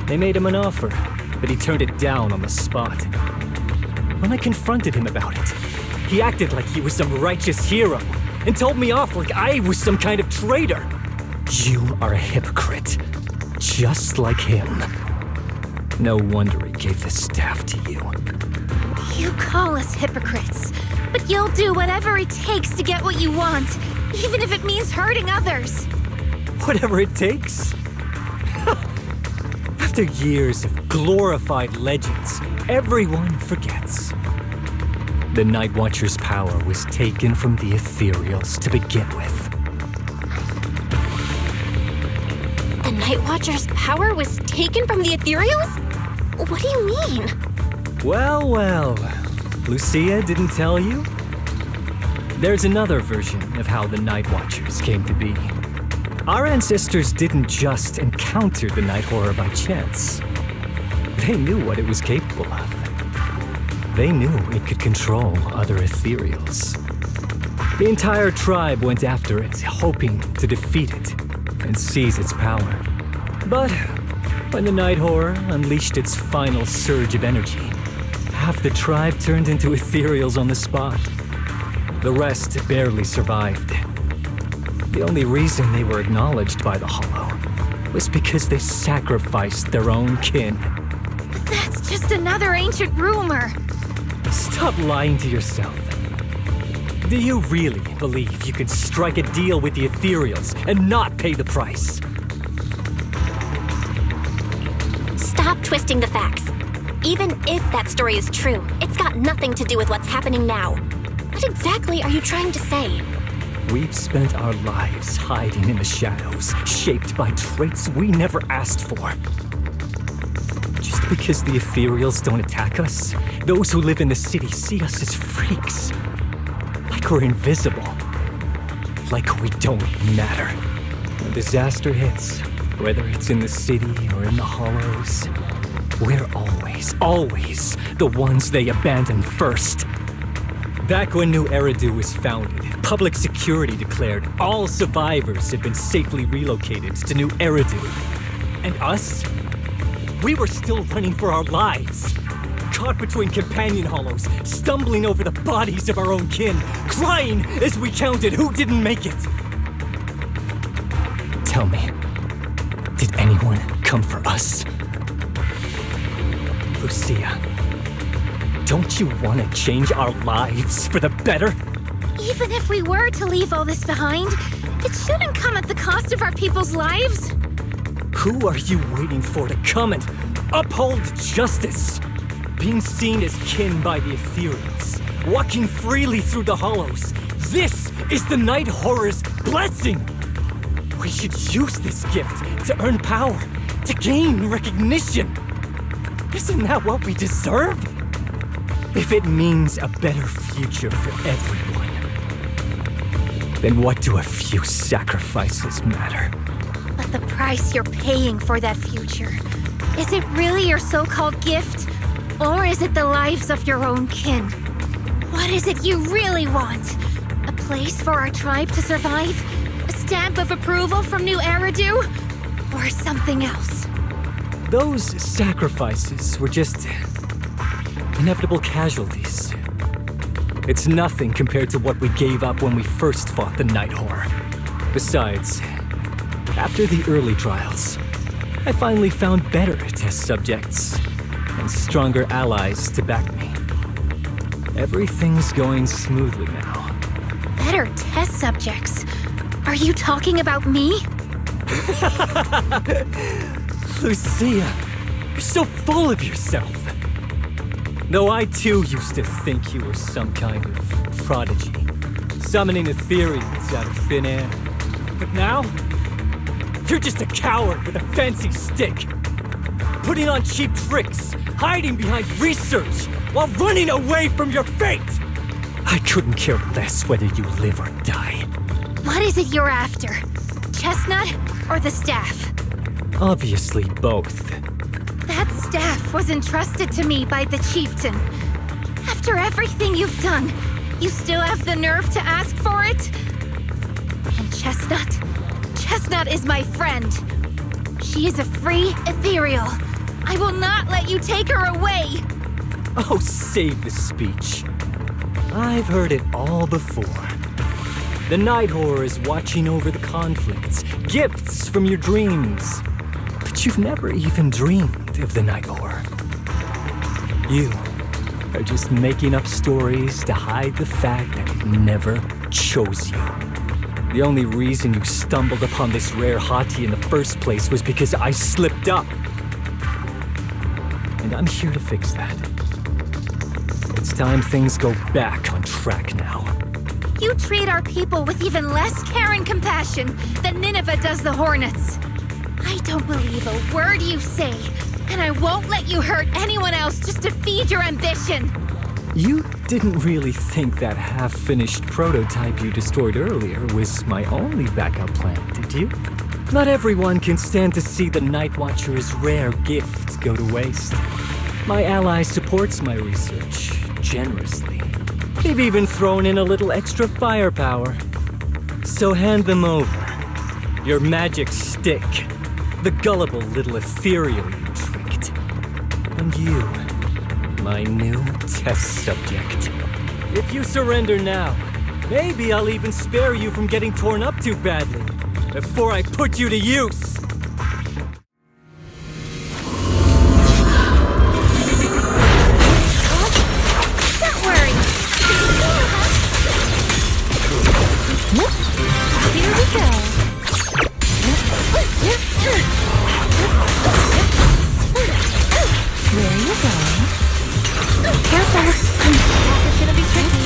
They made him an offer, but he turned it down on the spot. When I confronted him about it, he acted like he was some righteous hero and told me off like I was some kind of traitor. You are a hypocrite, just like him. No wonder he gave the staff to you. You call us hypocrites, but you'll do whatever it takes to get what you want, even if it means hurting others. Whatever it takes. After years of glorified legends, everyone forgets. The Night Watcher's power was taken from the Ethereals to begin with. The Night Watcher's power was taken from the Ethereals? What do you mean? Well, Lucia didn't tell you? There's another version of how the Night Watchers came to be. Our ancestors didn't just encounter the Night Horror by chance. They knew what it was capable of. They knew it could control other Ethereals. The entire tribe went after it, hoping to defeat it and seize its power. But when the Night Horror unleashed its final surge of energy, half the tribe turned into Ethereals on the spot. The rest barely survived. The only reason they were acknowledged by the Hollow was because they sacrificed their own kin. But that's just another ancient rumor. Stop lying to yourself. Do you really believe you could strike a deal with the Ethereals and not pay the price? Stop twisting the facts. Even if that story is true, it's got nothing to do with what's happening now. What exactly are you trying to say? We've spent our lives hiding in the shadows, shaped by traits we never asked for. Just because the Ethereals don't attack us, those who live in the city see us as freaks. Like we're invisible. Like we don't matter. When disaster hits, whether it's in the city or in the hollows, we're always the ones they abandon first. Back when New Eridu was founded, public security declared all survivors had been safely relocated to New Eridu. And us? We were still running for our lives. Caught between companion hollows, stumbling over the bodies of our own kin, crying as we counted who didn't make it. Tell me, did anyone come for us? Lucia, don't you want to change our lives for the better? Even if we were to leave all this behind, it shouldn't come at the cost of our people's lives. Who are you waiting for to come and uphold justice? Being seen as kin by the Ethereals, walking freely through the hollows. This is the Night Horror's blessing! We should use this gift to earn power, to gain recognition. Isn't that what we deserve? If it means a better future for everyone, then what do a few sacrifices matter? But the price you're paying for that future, is it really your so-called gift? Or is it the lives of your own kin? What is it you really want? A place for our tribe to survive? A stamp of approval from New Eridu? Or something else? Those sacrifices were just inevitable casualties. It's nothing compared to what we gave up when we first fought the Night Horror. Besides, after the early trials, I finally found better test subjects and stronger allies to back me. Everything's going smoothly now. Better test subjects? Are you talking about me? Lucia, you're so full of yourself. Though I too used to think you were some kind of prodigy, summoning Ethereals out of thin air. But now, you're just a coward with a fancy stick, putting on cheap tricks, hiding behind research, while running away from your fate! I couldn't care less whether you live or die. What is it you're after? Chestnut or the staff? Obviously both. That staff was entrusted to me by the chieftain. After everything you've done, you still have the nerve to ask for it? And Chestnut? Chestnut is my friend. She is a free ethereal. I will not let you take her away. Oh, save the speech. I've heard it all before. The Night Horror is watching over the conflicts, gifts from your dreams. But you've never even dreamed of the Night Horror. You are just making up stories to hide the fact that it never chose you. The only reason you stumbled upon this rare hottie in the first place was because I slipped up. And I'm here to fix that. It's time things go back on track now. You treat our people with even less care and compassion than Nineveh does the Hornets. I don't believe a word you say, and I won't let you hurt anyone else just to feed your ambition. You didn't really think that half-finished prototype you destroyed earlier was my only backup plan, did you? Not everyone can stand to see the Night Watcher's rare gift go to waste. My ally supports my research generously. They've even thrown in a little extra firepower. So hand them over. Your magic stick. The gullible little ethereal you tricked. And you, my new test subject. If you surrender now, maybe I'll even spare you from getting torn up too badly before I put you to use. Don't worry. Here we go. There you go. Careful. This is gonna be tricky.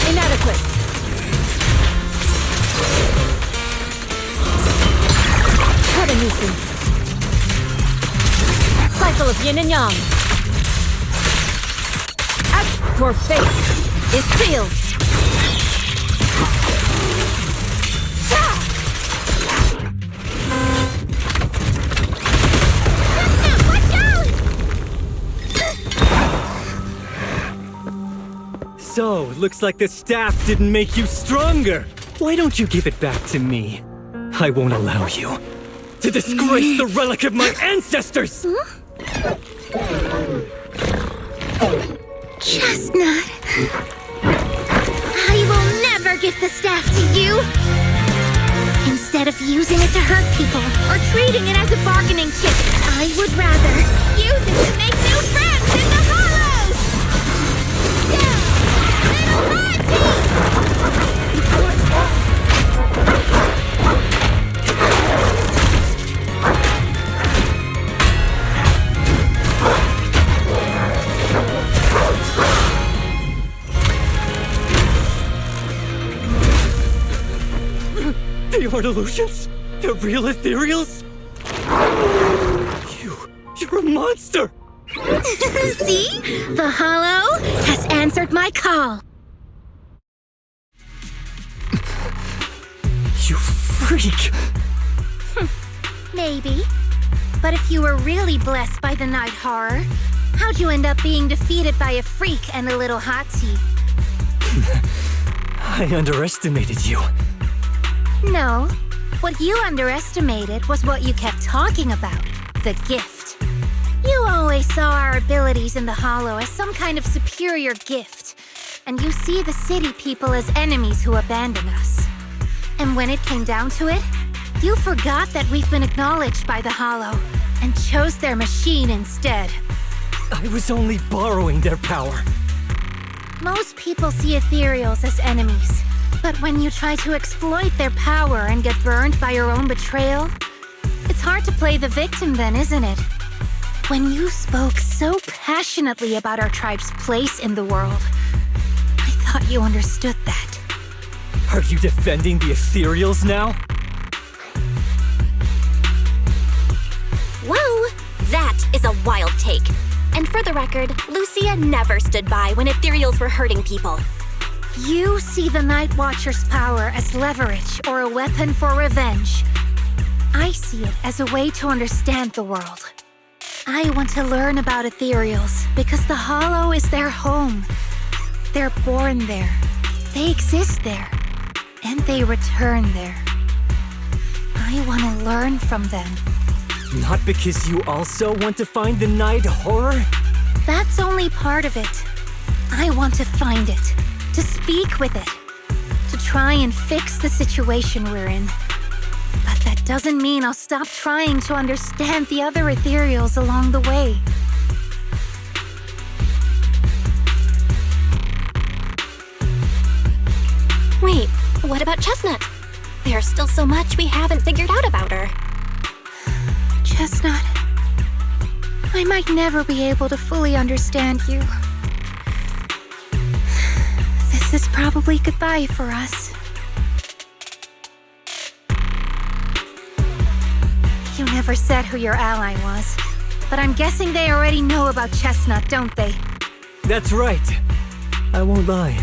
Inadequate. What a nuisance. Cycle of yin and yang. Your fate is sealed. So, looks like the staff didn't make you stronger. Why don't you give it back to me? I won't allow you to disgrace the relic of my ancestors! Chestnut. I will never give the staff to you. Instead of using it to hurt people or treating it as a bargaining chip, I would rather use it to make new friends in the hollows! Yeah! They aren't illusions? They're real ethereals? You're a monster! See? The hollow has answered my call. You freak! Maybe. But if you were really blessed by the night horror, how'd you end up being defeated by a freak and a little hot tea? I underestimated you. No. What you underestimated was what you kept talking about. The gift. You always saw our abilities in the Hollow as some kind of superior gift. And you see the city people as enemies who abandon us. And when it came down to it, you forgot that we've been acknowledged by the Hollow and chose their machine instead. I was only borrowing their power. Most people see ethereals as enemies. But when you try to exploit their power and get burned by your own betrayal, it's hard to play the victim then, isn't it? When you spoke so passionately about our tribe's place in the world, I thought you understood that. Are you defending the ethereals now? Whoa! That is a wild take. And for the record, Lucia never stood by when ethereals were hurting people. You see the Night Watcher's power as leverage or a weapon for revenge. I see it as a way to understand the world. I want to learn about ethereals because the Hollow is their home. They're born there. They exist there. and they return there. I want to learn from them. Not because you also want to find the night horror? That's only part of it. I want to find it, to speak with it, to try and fix the situation we're in. But that doesn't mean I'll stop trying to understand the other ethereals along the way. Wait, what about Chestnut? There's still so much we haven't figured out about her. Chestnut, I might never be able to fully understand you. This is probably goodbye for us. You never said who your ally was, but I'm guessing they already know about Chestnut, don't they? That's right. I won't lie.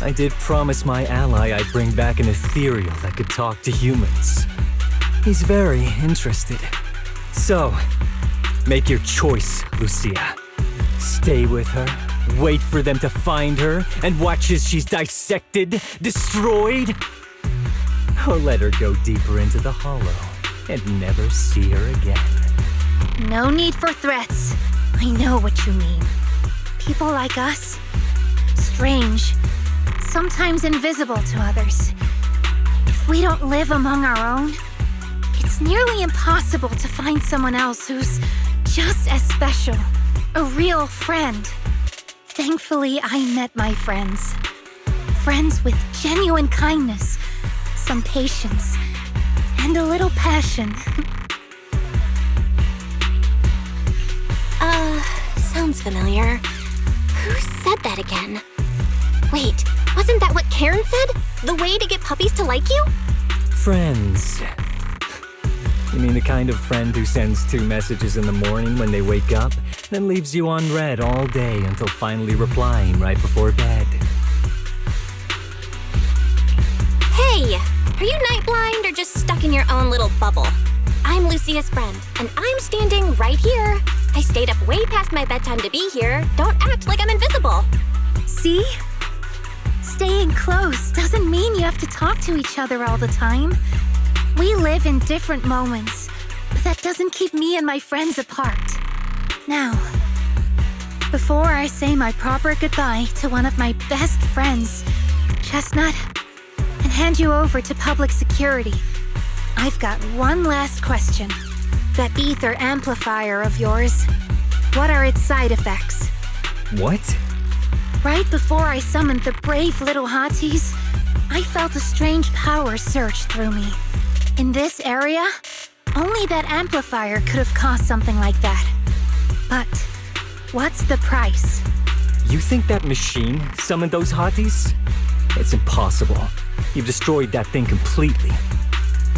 I did promise my ally I'd bring back an ethereal that could talk to humans. He's very interested. So, make your choice, Lucia. Stay with her, wait for them to find her, and watch as she's dissected, destroyed? Or let her go deeper into the hollow and never see her again. No need for threats. I know what you mean. People like us, strange, sometimes invisible to others. If we don't live among our own, it's nearly impossible to find someone else who's just as special, a real friend. Thankfully, I met my friends. Friends with genuine kindness, some patience, and a little passion. Sounds familiar. Who said that again? Wait, wasn't that what Karen said? The way to get puppies to like you? Friends. You mean the kind of friend who sends 2 messages in the morning when they wake up, then leaves you unread all day until finally replying right before bed? Hey, are you night blind or just stuck in your own little bubble? I'm Lucia's friend, and I'm standing right here. I stayed up way past my bedtime to be here. Don't act like I'm invisible. See? Staying close doesn't mean you have to talk to each other all the time. We live in different moments, but that doesn't keep me and my friends apart. Now, before I say my proper goodbye to one of my best friends, Chestnut, and hand you over to public security, I've got one last question. That ether amplifier of yours, what are its side effects? What? Right before I summoned the brave little hotties, I felt a strange power surge through me. In this area, only that amplifier could have caused something like that. But what's the price? You think that machine summoned those hotties? It's impossible. You've destroyed that thing completely.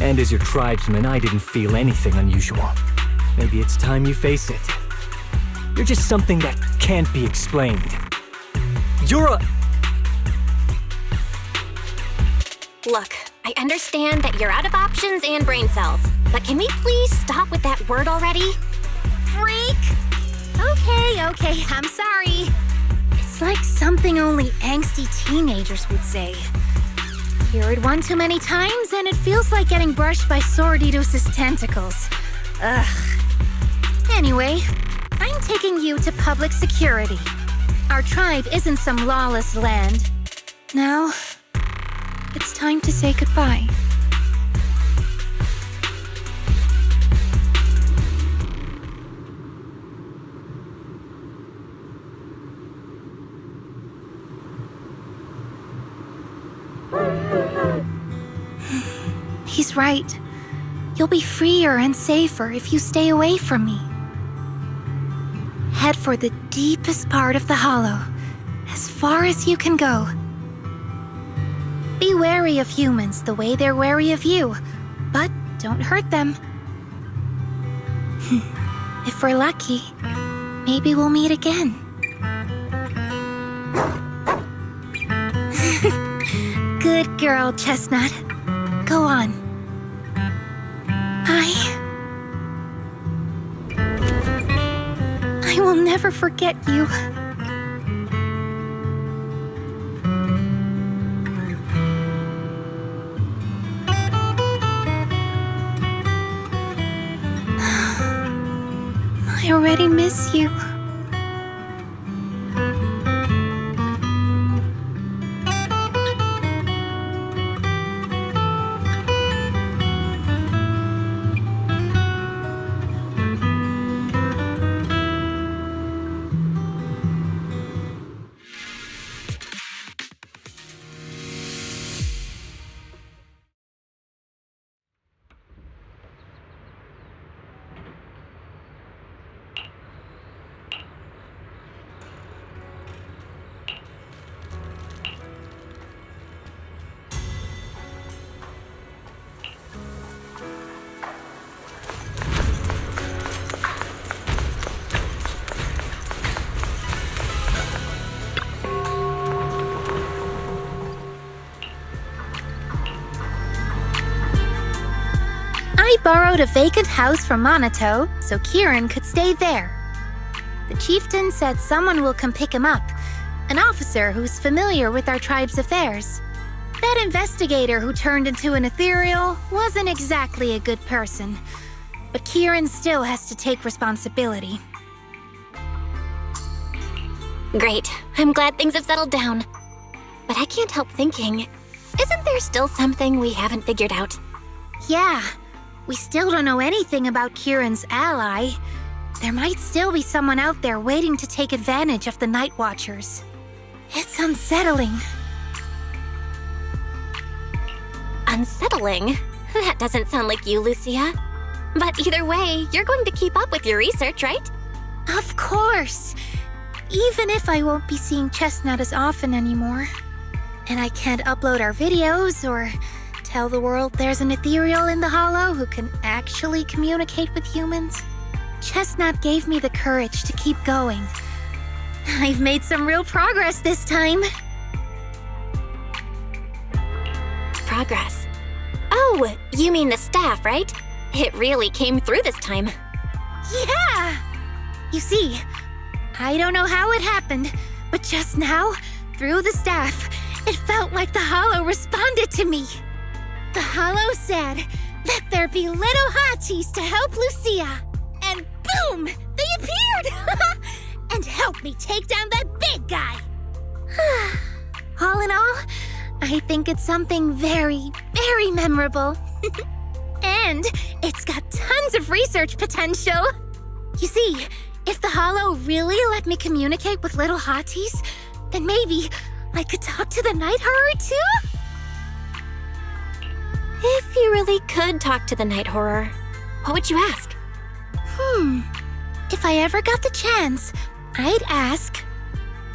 And as your tribesman, I didn't feel anything unusual. Maybe it's time you face it. You're just something that can't be explained. You're a... Look, I understand that you're out of options and brain cells, but can we please stop with that word already? Freak! Okay, I'm sorry. It's like something only angsty teenagers would say. Hear it one too many times and it feels like getting brushed by Sordidus's tentacles. Ugh. Anyway, I'm taking you to public security. Our tribe isn't some lawless land. Now, it's time to say goodbye. He's right. You'll be freer and safer if you stay away from me. Head for the deepest part of the hollow, as far as you can go. Be wary of humans the way they're wary of you, but don't hurt them. If we're lucky, maybe we'll meet again. Good girl, Chestnut. Go on. I will never forget you. already miss you. I borrowed a vacant house from Monato so Kieran could stay there. The chieftain said someone will come pick him up, an officer who's familiar with our tribe's affairs. That investigator who turned into an ethereal wasn't exactly a good person, but Kieran still has to take responsibility. Great. I'm glad things have settled down. But I can't help thinking, isn't there still something we haven't figured out? Yeah, we still don't know anything about Kieran's ally. There might still be someone out there waiting to take advantage of the Night Watchers. It's unsettling. Unsettling? That doesn't sound like you, Lucia. But either way, you're going to keep up with your research, right? Of course. Even if I won't be seeing Chestnut as often anymore. And I can't upload our videos or tell the world there's an ethereal in the Hollow who can actually communicate with humans. Chestnut gave me the courage to keep going. I've made some real progress this time. Progress. Oh, you mean the staff, right? It really came through this time. Yeah! You see, I don't know how it happened, but just now, through the staff, it felt like the Hollow responded to me. The Hollow said, "Let there be little hotties to help Lucia." And boom! They appeared! And helped me take down that big guy. All in all, I think it's something very, very memorable. And it's got tons of research potential. You see, if the Hollow really let me communicate with little hotties, then maybe I could talk to the Night Horror too? If you really could talk to the Night Horror, what would you ask? If I ever got the chance, I'd ask,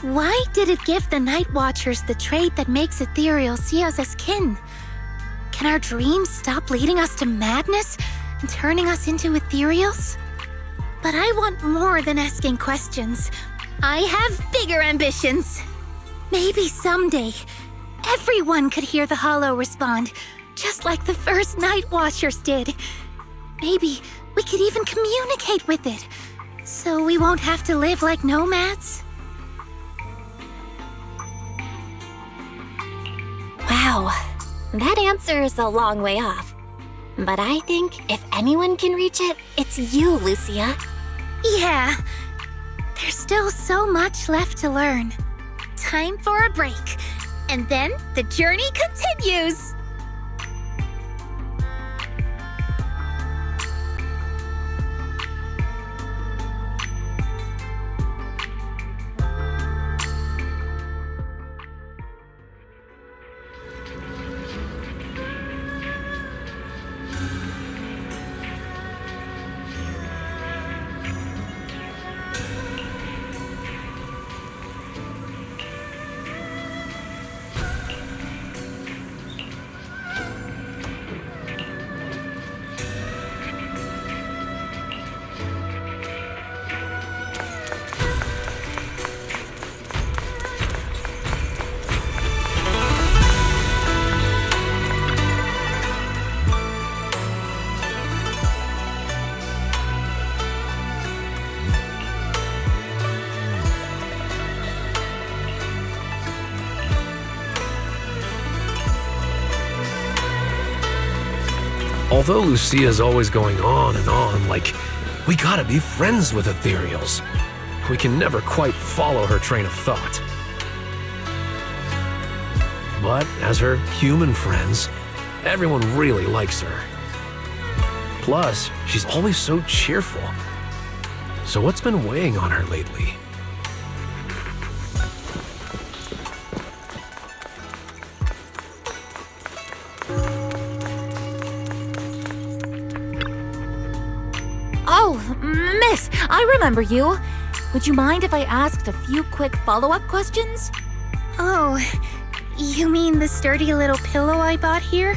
why did it give the Night Watchers the trait that makes ethereal see us as kin? Can our dreams stop leading us to madness and turning us into ethereals? But I want more than asking questions. I have bigger ambitions. Maybe someday, everyone could hear the Hollow respond, just like the first Night Watchers did. Maybe we could even communicate with it, so we won't have to live like nomads. Wow, that answer is a long way off. But I think if anyone can reach it, it's you, Lucia. Yeah, there's still so much left to learn. Time for a break, and then the journey continues. Although Lucia's always going on and on, like We gotta be friends with ethereals. We can never quite follow her train of thought. But as her human friends, everyone really likes her. Plus, she's always so cheerful. So what's been weighing on her lately? Oh, miss, I remember you. Would you mind if I asked a few quick follow-up questions? Oh, you mean the sturdy little pillow I bought here?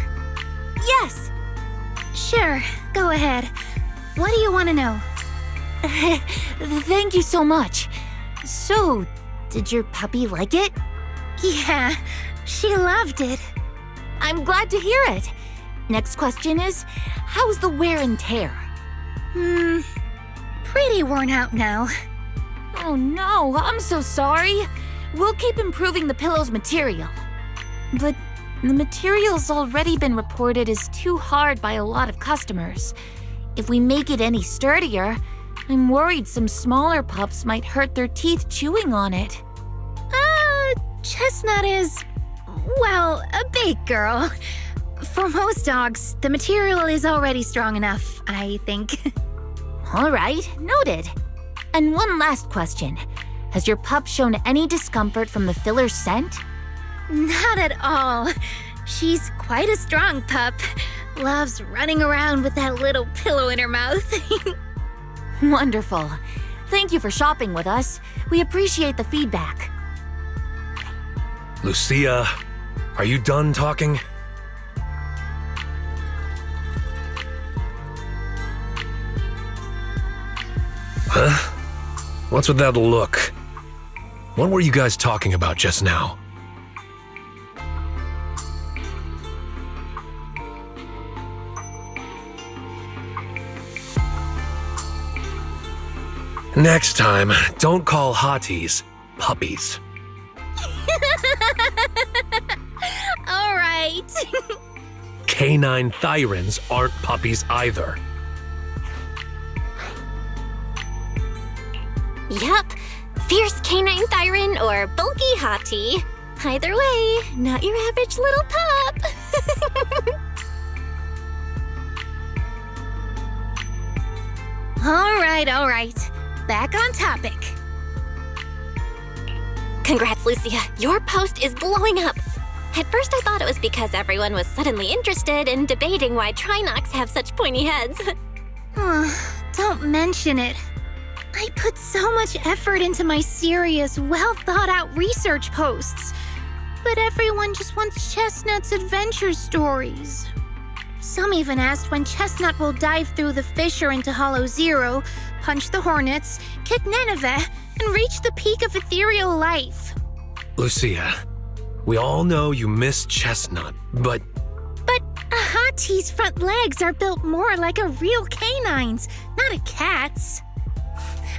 Yes. Sure, go ahead. What do you want to know? Thank you so much. So, did your puppy like it? Yeah, she loved it. I'm glad to hear it. Next question is, how's the wear and tear? Pretty worn out now. Oh no, I'm so sorry. We'll keep improving the pillow's material. But the material's already been reported as too hard by a lot of customers. If we make it any sturdier, I'm worried some smaller pups might hurt their teeth chewing on it. Chestnut is, well, a big girl. For most dogs, the material is already strong enough, I think. All right, noted. And one last question. Has your pup shown any discomfort from the filler's scent? Not at all. She's quite a strong pup. Loves running around with that little pillow in her mouth. Wonderful. Thank you for shopping with us. We appreciate the feedback. Lucia, are you done talking? Huh? What's with that look? What were you guys talking about just now? Next time, don't call hotties puppies. All right. Canine thyrans aren't puppies either. Yup, fierce canine thyron or bulky hottie. Either way, not your average little pup. All right. Back on topic. Congrats, Lucia. Your post is blowing up. At first, I thought it was because everyone was suddenly interested in debating why Trinocs have such pointy heads. Don't mention it. I put so much effort into my serious, well-thought-out research posts. But everyone just wants Chestnut's adventure stories. Some even asked when Chestnut will dive through the fissure into Hollow Zero, punch the hornets, kick Nineveh, and reach the peak of ethereal life. Lucia, we all know you miss Chestnut, but... But a hottie's front legs are built more like a real canine's, not a cat's.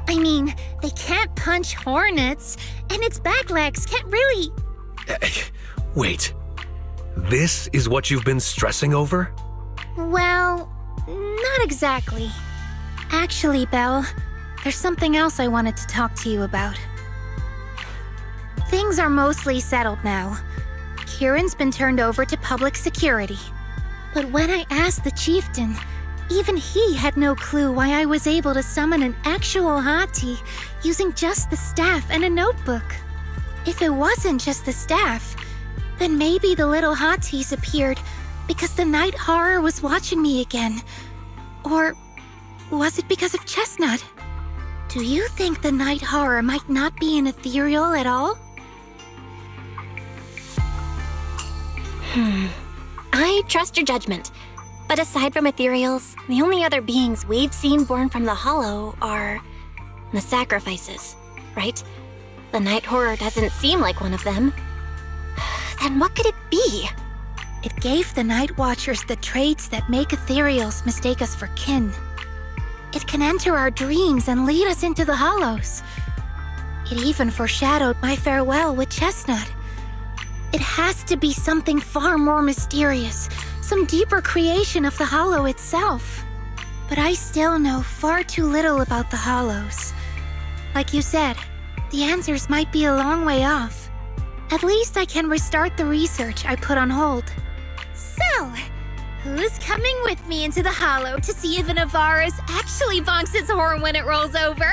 I mean, they can't punch hornets, and its back legs can't really... Wait. This is what you've been stressing over? Well, not exactly. Actually, Belle, there's something else I wanted to talk to you about. Things are mostly settled now. Kieran's been turned over to public security. But when I asked the chieftain, even he had no clue why I was able to summon an actual hottie using just the staff and a notebook. If it wasn't just the staff, then maybe the little hotties appeared because the night horror was watching me again. Or was it because of Chestnut? Do you think the night horror might not be an ethereal at all? I trust your judgment. But aside from ethereals, the only other beings we've seen born from the Hollow are the sacrifices, right? The night horror doesn't seem like one of them. Then what could it be? It gave the Night Watchers the traits that make ethereals mistake us for kin. It can enter our dreams and lead us into the Hollows. It even foreshadowed my farewell with Chestnut. It has to be something far more mysterious, some deeper creation of the Hollow itself. but I still know far too little about the Hollows. Like you said, the answers might be a long way off. At least I can restart the research I put on hold. So, who's coming with me into the Hollow to see if an Avaris actually bonks its horn when it rolls over?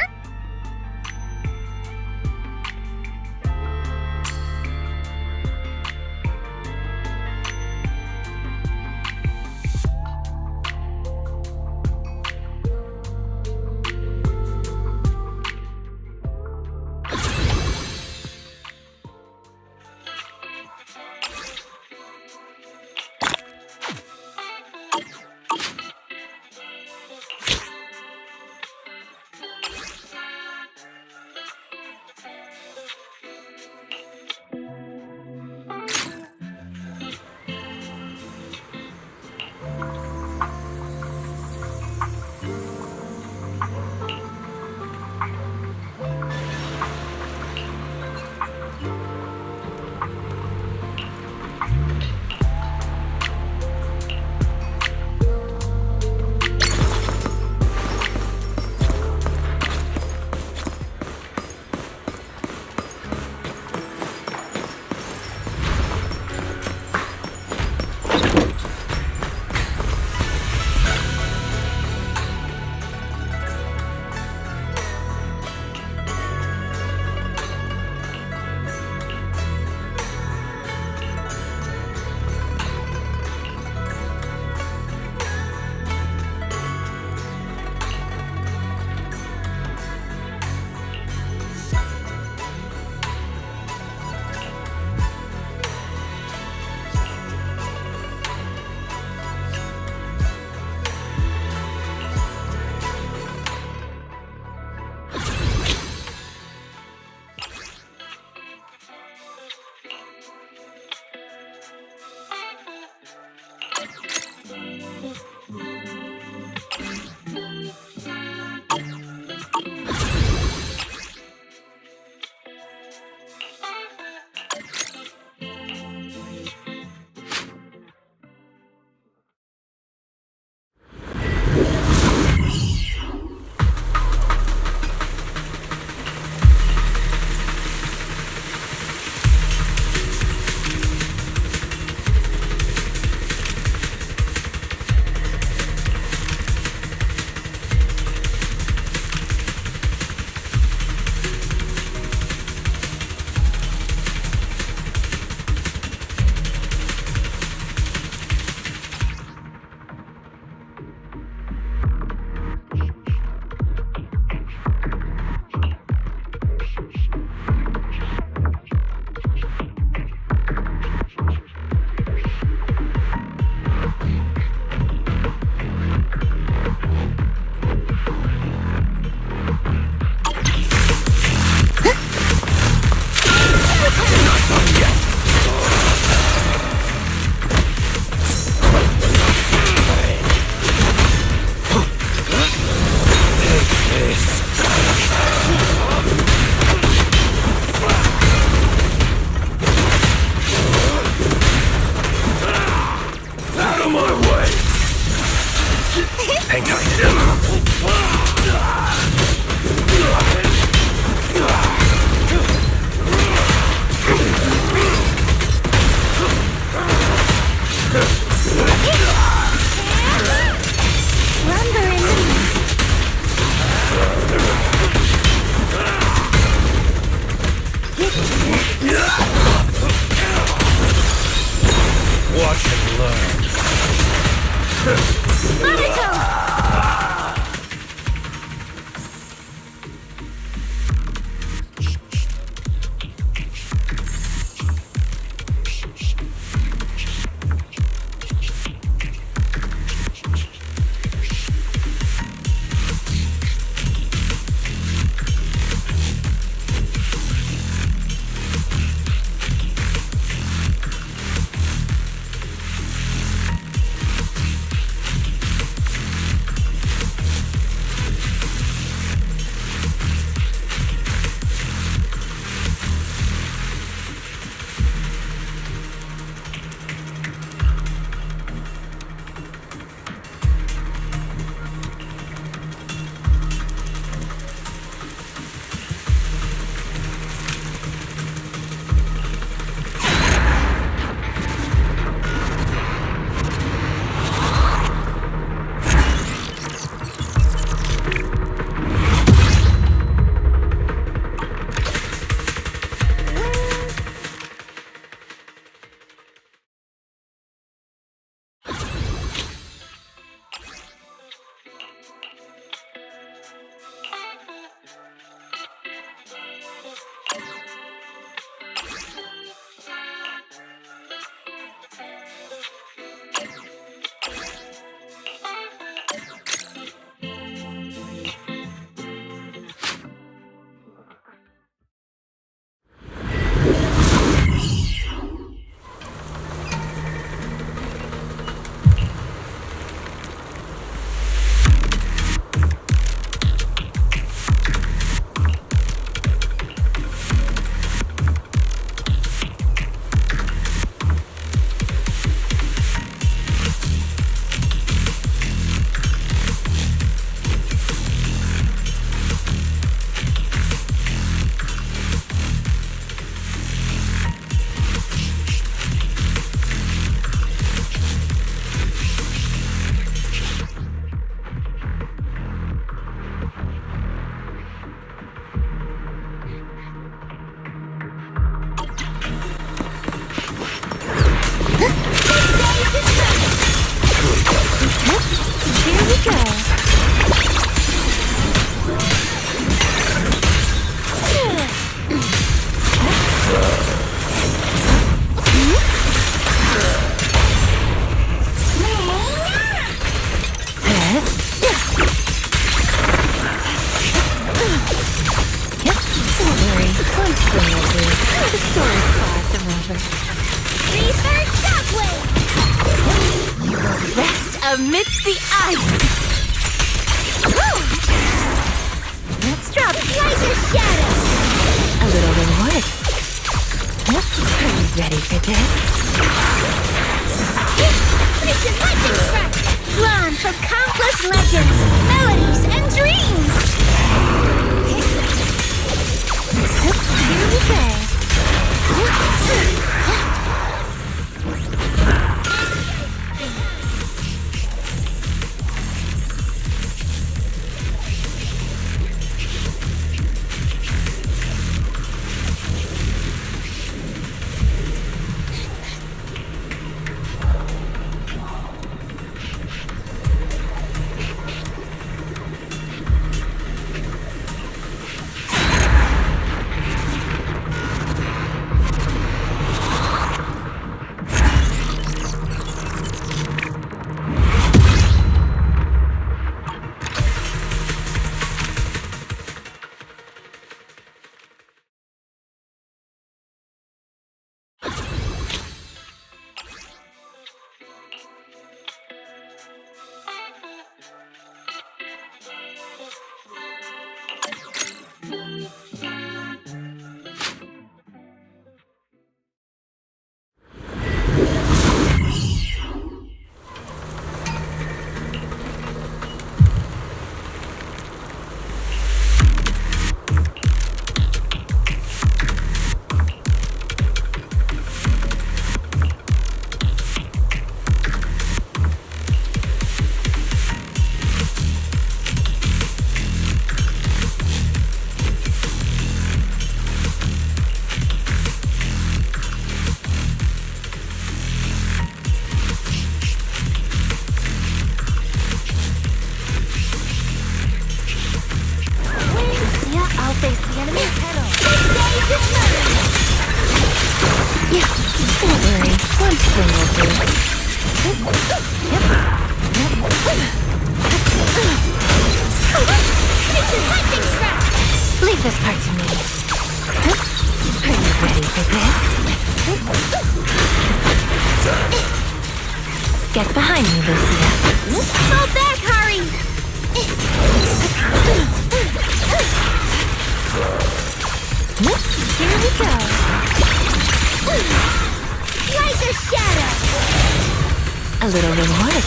Watch and learn. Here we go. Don't worry, one swing will do. The story's fast and over. Research shockwave! Rest amidst the ice. Let's drop Laser shadow! a little reward. Are you ready for this? Precision lightning strike! Drawn from countless legends, melodies, and dreams. Here we go. Leave this part to me. Are you ready for this? Get behind me, Lucia. Fall back, Hari! Here we go. Laser shadow! A little reward.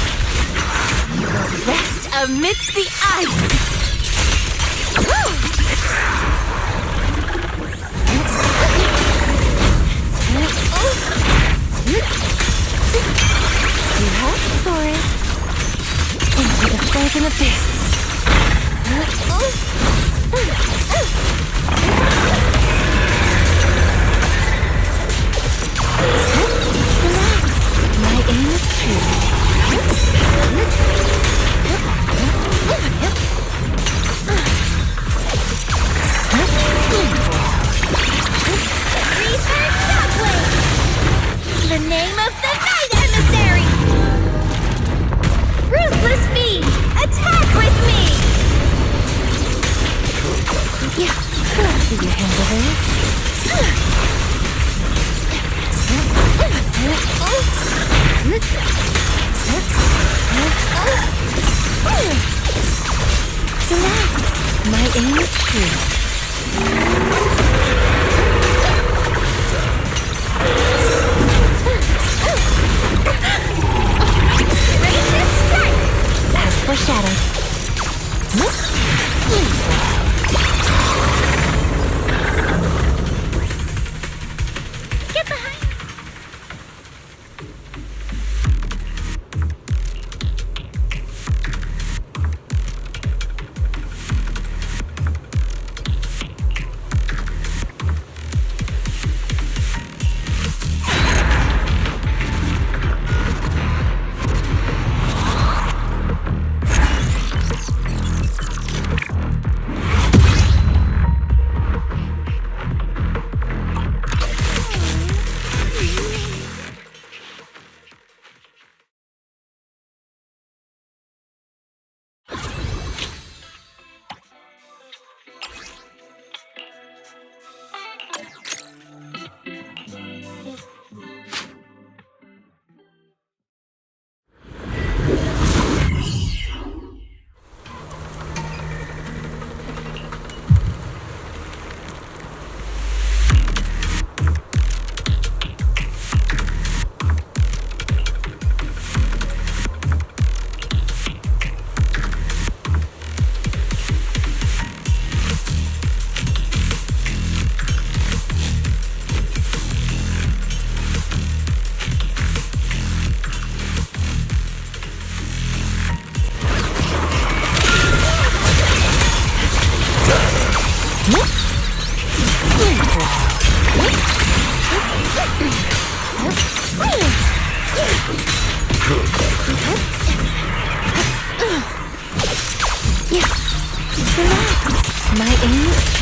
Rest amidst the ice. You have for it. Into the frozen abyss. My aim is true. Research shockwave! The name of the night emissary! Ruthless Fiend! Attack with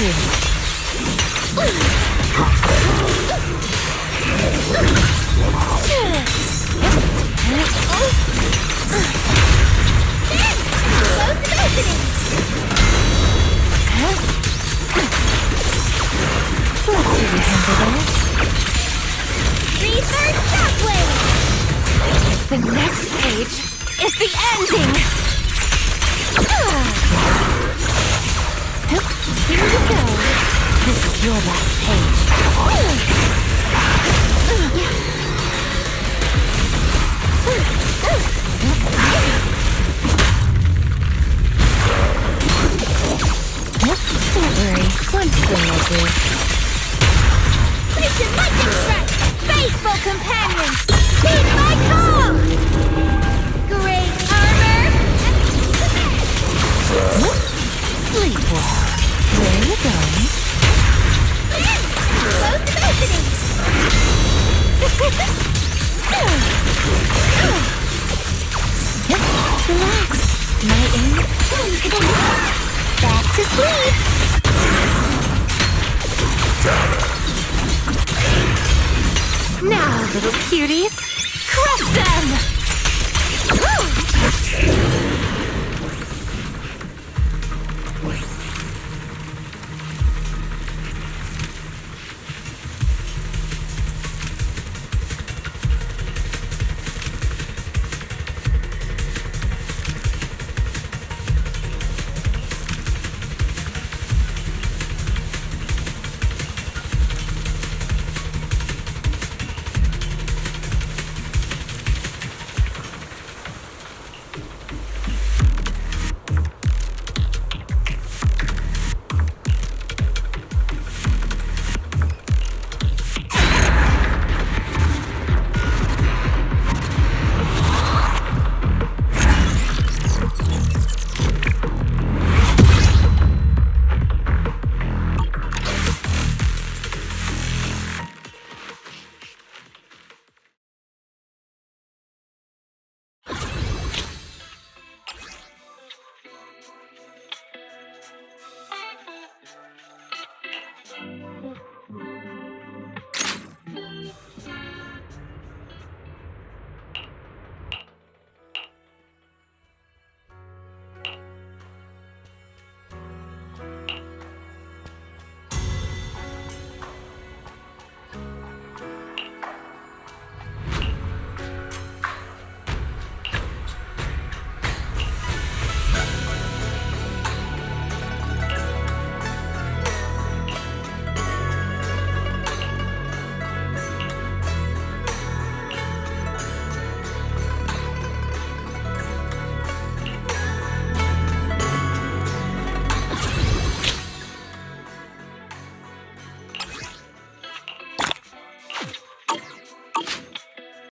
Research shockwave! The next page is the ending! Here we go. This is your last page. Don't worry, one thing will do. Mission lightning strike! Faithful companions! Heed my call! Great armor! Sleep well. Where are you going? Close the balcony! Relax. My aim. Back to sleep! Now, little cuties, crush them!